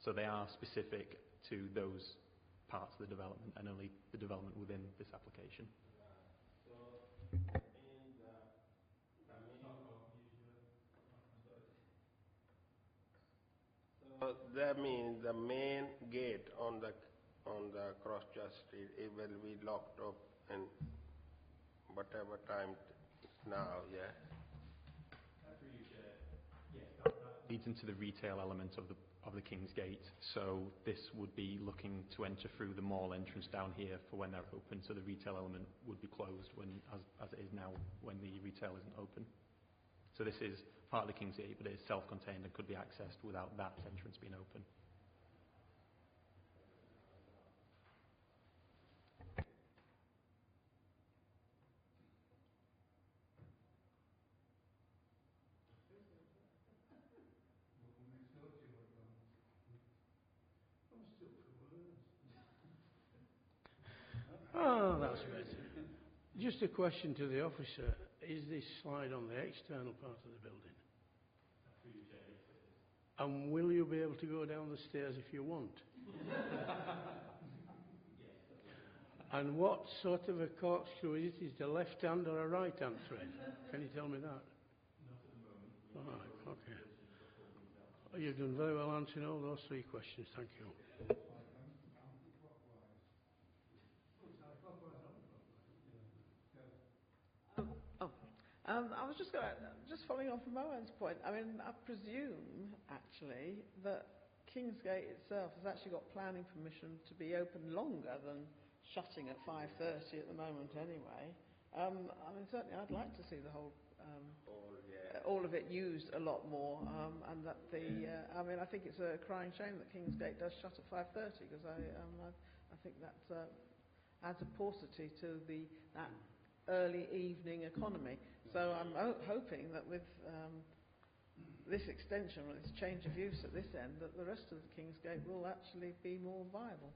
So they are specific to those parts of the development and only the development within this application. So that means the main gate on the Cross Church Street, it will be locked up in whatever time now, yeah? Leads into the retail element of the King's Gate, so this would be looking to enter through the mall entrance down here for when they're open, so the retail element would be closed as it is now when the retail isn't open. So this is part of the King's Gate, but it is self-contained and could be accessed without that entrance being open. Oh, that's better. Just a question to the officer. Is this slide on the external part of the building? And will you be able to go down the stairs if you want? And what sort of a corkscrew is it? Is it a left-hand or a right-hand thread? Can you tell me that? Not at the moment. All right, okay. Oh, you've done very well answering all those three questions. Thank you. I was just following on from Owen's point. I mean, I presume, actually, that Kingsgate itself has actually got planning permission to be open longer than shutting at 5:30 at the moment anyway. I mean, certainly I'd like to see the whole, all of it used a lot more, and that I mean, I think it's a crying shame that Kingsgate does shut at 5:30, because I think that adds a paucity to that early evening economy. So I'm hoping that with this extension, or this change of use at this end, that the rest of the Kingsgate will actually be more viable.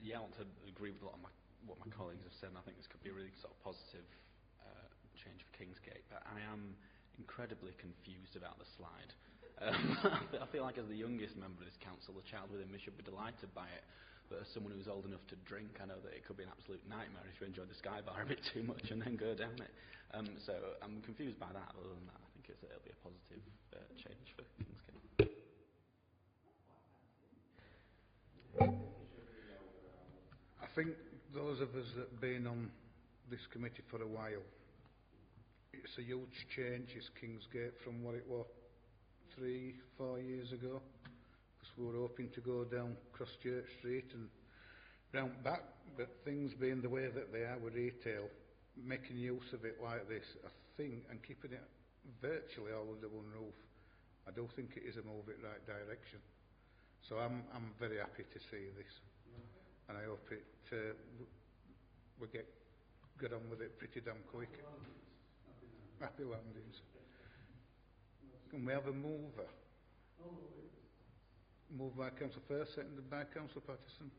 Yeah, I want to agree with a lot of what my colleagues have said, and I think this could be a really sort of positive change for Kingsgate. But I am incredibly confused about the slide. I feel like as the youngest member of this council, the child within me should be delighted by it. But as someone who's old enough to drink, I know that it could be an absolute nightmare if you enjoy the Sky Bar a bit too much and then go down it. So I'm confused by that. Other than that, I think it'll be a positive change for Kingsgate. I think those of us that have been on this committee for a while, it's a huge change, is Kingsgate, from what it was 3-4 years ago. We were hoping to go down Cross Church Street and round back, but things being the way that they are with retail, making use of it like this, I think, and keeping it virtually all under one roof, I do think it is a move in the right direction. So I'm very happy to see this, and I hope we get on with it pretty damn quick. Happy landings. Can we have a mover? Moved by Councillor Firth, seconded by Councillor Patterson,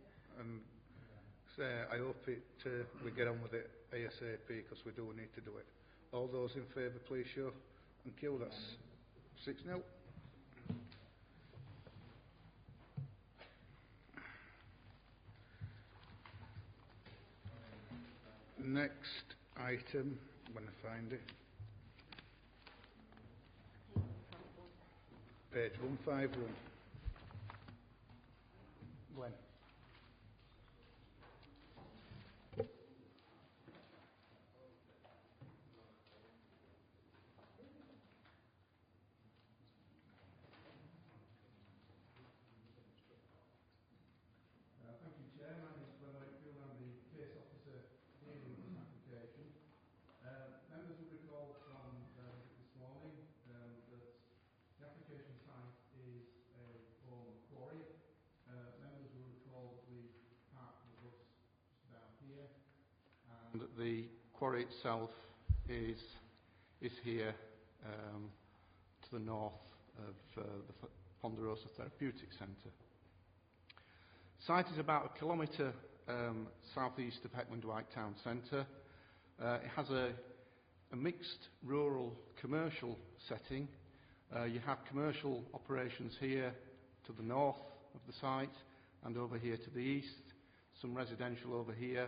and I hope we get on with it ASAP, because we do need to do it. All those in favour, please show. Thank you. That's 6-0. Next item, when I find it, page 151. Glenn. Thank you, Chair. My name is Glenn Wakefield. I'm the case officer dealing with this application. Members will recall from this morning the quarry itself is here to the north of the Ponderosa Therapeutic Centre. Site is about 1 kilometre southeast of Heckman Dwight Town Centre. It has a mixed rural commercial setting. You have commercial operations here to the north of the site and over here to the east, some residential over here,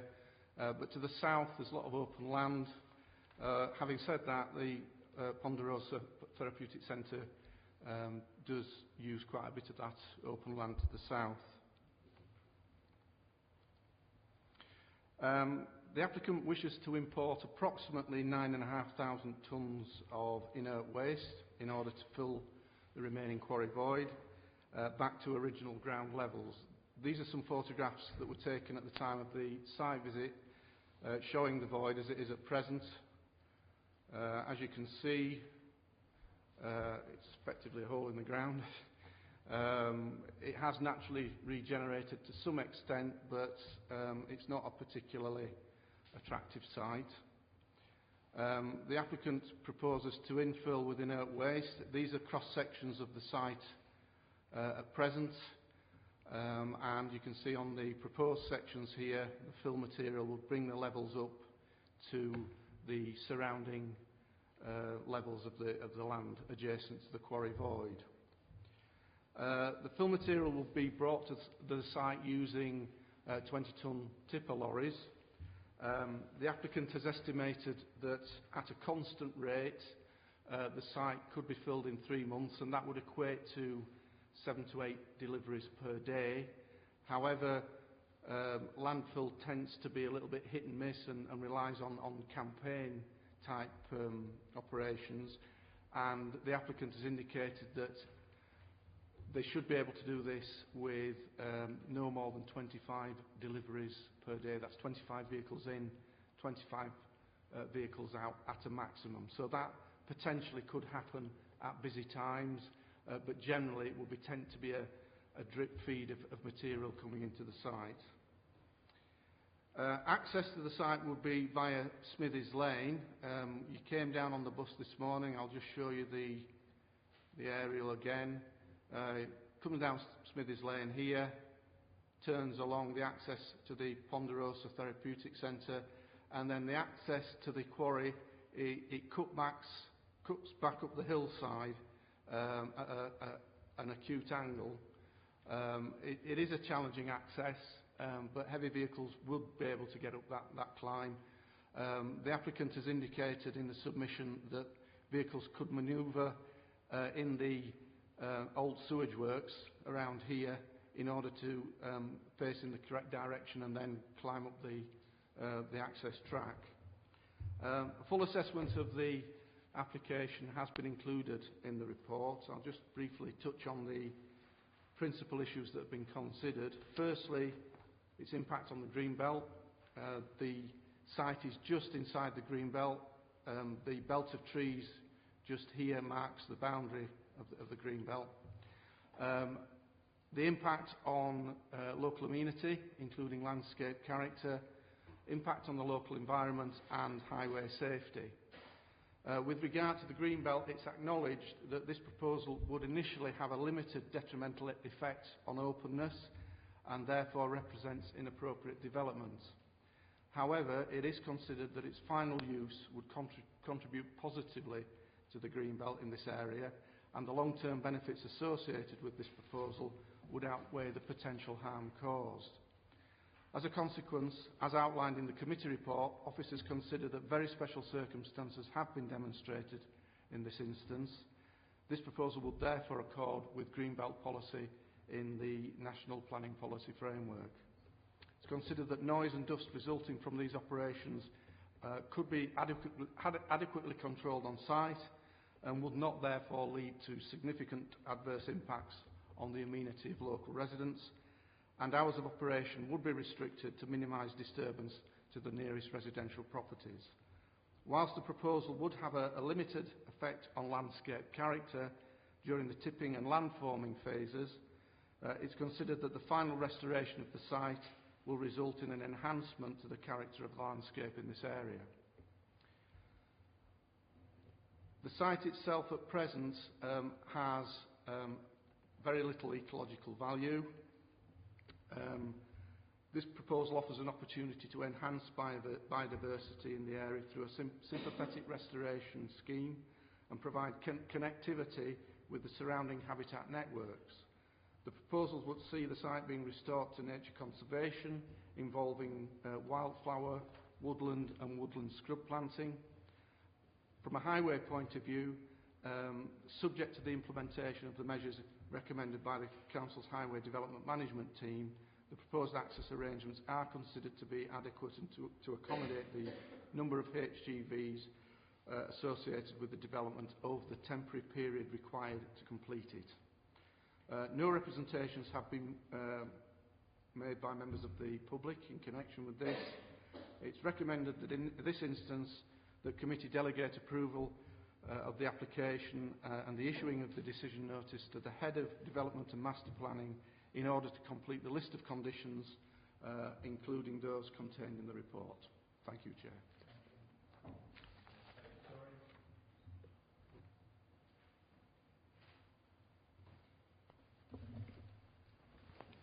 but to the south there's a lot of open land. Having said that, the Ponderosa Therapeutic Centre does use quite a bit of that open land to the south. The applicant wishes to import approximately 9,500 tonnes of inert waste in order to fill the remaining quarry void back to original ground levels. These are some photographs that were taken at the time of the site visit showing the void as it is at present. As you can see, it's effectively a hole in the ground. It has naturally regenerated to some extent, but it's not a particularly attractive site. The applicant proposes to infill with inert waste. These are cross-sections of the site at present, and you can see on the proposed sections here, the fill material will bring the levels up to the surrounding levels of the land adjacent to the quarry void. The fill material will be brought to the site using 20-tonne tipper lorries. The applicant has estimated that at a constant rate the site could be filled in 3 months, and that would equate to 7 to 8 deliveries per day. However, landfill tends to be a little bit hit and miss and relies on campaign type operations, and the applicant has indicated that they should be able to do this with no more than 25 deliveries per day. That's 25 vehicles in, 25 vehicles out at a maximum. So that potentially could happen at busy times, but generally it will tend to be a drip feed of material coming into the site. Access to the site will be via Smithies Lane. You came down on the bus this morning. I'll just show you the aerial again. Coming down Smithies Lane here, turns along the access to the Ponderosa Therapeutic Centre, and then the access to the quarry, it cuts back up the hillside at an acute angle. It is a challenging access, but heavy vehicles will be able to get up that climb. The applicant has indicated in the submission that vehicles could manoeuvre in the old sewage works around here in order to face in the correct direction and then climb up the access track. A full assessment of the application has been included in the report. I'll just briefly touch on the principal issues that have been considered. Firstly, its impact on the green belt. The site is just inside the green belt. The belt of trees just here marks the boundary of the green belt. The impact on local amenity, including landscape character, impact on the local environment and highway safety. With regard to the green belt, it's acknowledged that this proposal would initially have a limited detrimental effect on openness and therefore represents inappropriate development. However, it is considered that its final use would contribute positively to the green belt in this area, and the long-term benefits associated with this proposal would outweigh the potential harm caused. As a consequence, as outlined in the committee report, officers consider that very special circumstances have been demonstrated in this instance. This proposal would therefore accord with Greenbelt policy in the National Planning Policy Framework. It's considered that noise and dust resulting from these operations could be adequately controlled on site and would not therefore lead to significant adverse impacts on the amenity of local residents, and hours of operation would be restricted to minimise disturbance to the nearest residential properties. Whilst the proposal would have a limited effect on landscape character during the tipping and landforming phases, it's considered that the final restoration of the site will result in an enhancement to the character of the landscape in this area. The site itself at present has very little ecological value. This proposal offers an opportunity to enhance biodiversity in the area through a sympathetic restoration scheme and provide connectivity with the surrounding habitat networks. The proposals would see the site being restored to nature conservation, involving wildflower, woodland and woodland scrub planting. From a highway point of view, subject to the implementation of the measures recommended by the Council's Highway Development Management Team, the proposed access arrangements are considered to be adequate and to accommodate the number of HGVs associated with the development over the temporary period required to complete it. No representations have been made by members of the public in connection with this. It's recommended that in this instance the committee delegate approval of the application and the issuing of the decision notice to the Head of Development and Master Planning in order to complete the list of conditions, including those contained in the report. Thank you, Chair.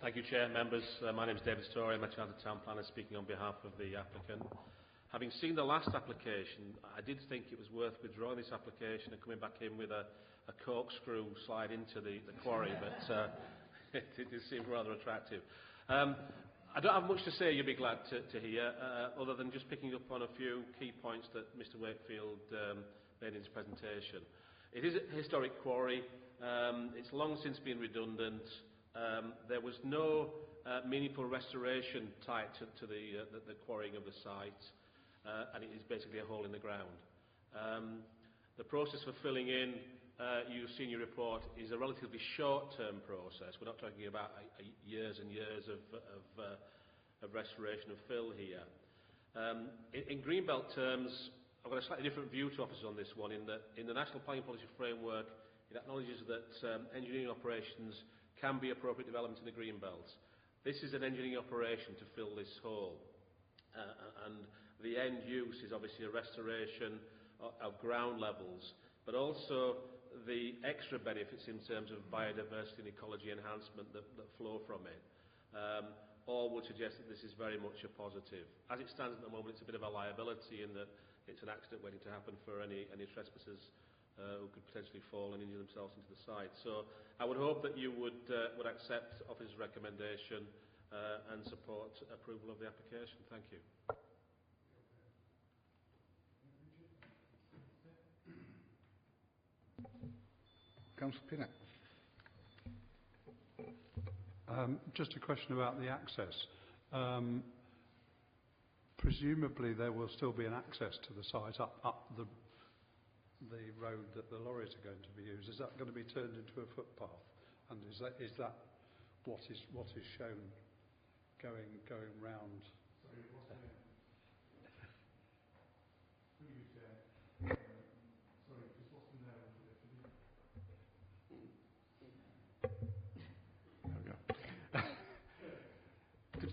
Thank you, Chair, members. My name is David Story. I'm a Chartered Town Planner speaking on behalf of the applicant. Having seen the last application, I did think it was worth withdrawing this application and coming back in with a corkscrew slide into the quarry, but it did seem rather attractive. I don't have much to say, you'll be glad to hear, other than just picking up on a few key points that Mr Wakefield made in his presentation. It is a historic quarry. It's long since been redundant. There was no meaningful restoration tied to the quarrying of the site, and it is basically a hole in the ground. The process for filling in, you've seen your report, is a relatively short-term process. We're not talking about years and years of restoration of fill here. In Greenbelt terms, I've got a slightly different view to officers on this one, in that in the National Planning Policy Framework, it acknowledges that engineering operations can be appropriate development in the Greenbelt. This is an engineering operation to fill this hole, and the end use is obviously a restoration of ground levels, but also the extra benefits in terms of biodiversity and ecology enhancement that flow from it. All would suggest that this is very much a positive. As it stands at the moment, it's a bit of a liability in that it's an accident waiting to happen for any trespassers who could potentially fall and injure themselves into the site. So I would hope that you would accept officer's recommendation and support approval of the application. Thank you. Councillor Pinnock. Just a question about the access. Presumably there will still be an access to the site up the road that the lorries are going to be used. Is that going to be turned into a footpath? And is that what is shown going round?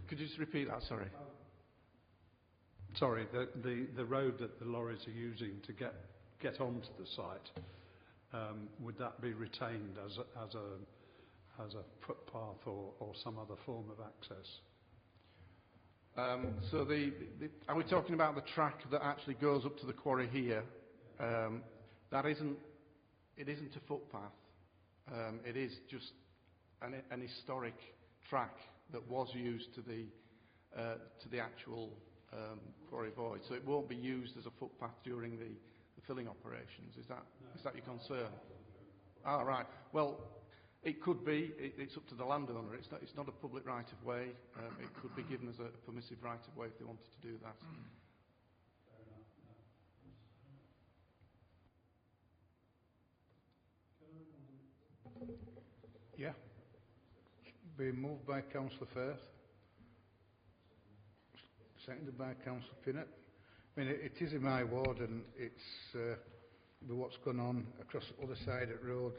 Could you just repeat that? Sorry. Sorry, the road that the lorries are using to get onto the site, would that be retained as a footpath or some other form of access? So are we talking about the track that actually goes up to the quarry here? That isn't a footpath. It is just an historic track that was used to the actual quarry void. So it won't be used as a footpath during the filling operations. Is that your concern? Ah, right. Well, it could be. It's up to the landowner. It's not a public right of way. It could be given as a permissive right of way if they wanted to do that. Yeah. Being moved by Councillor Firth. Seconded by Councillor Pinnock. I mean, it is in my ward, and it's with what's gone on across the other side of the road,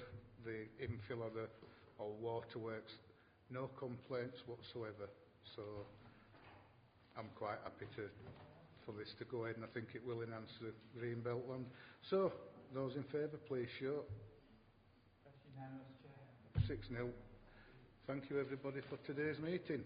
the infill or waterworks, no complaints whatsoever. So I'm quite happy for this to go ahead, and I think it will enhance the Greenbelt land. So, those in favour, please show. That's unanimous, Chair. 6-0. Thank you everybody for today's meeting.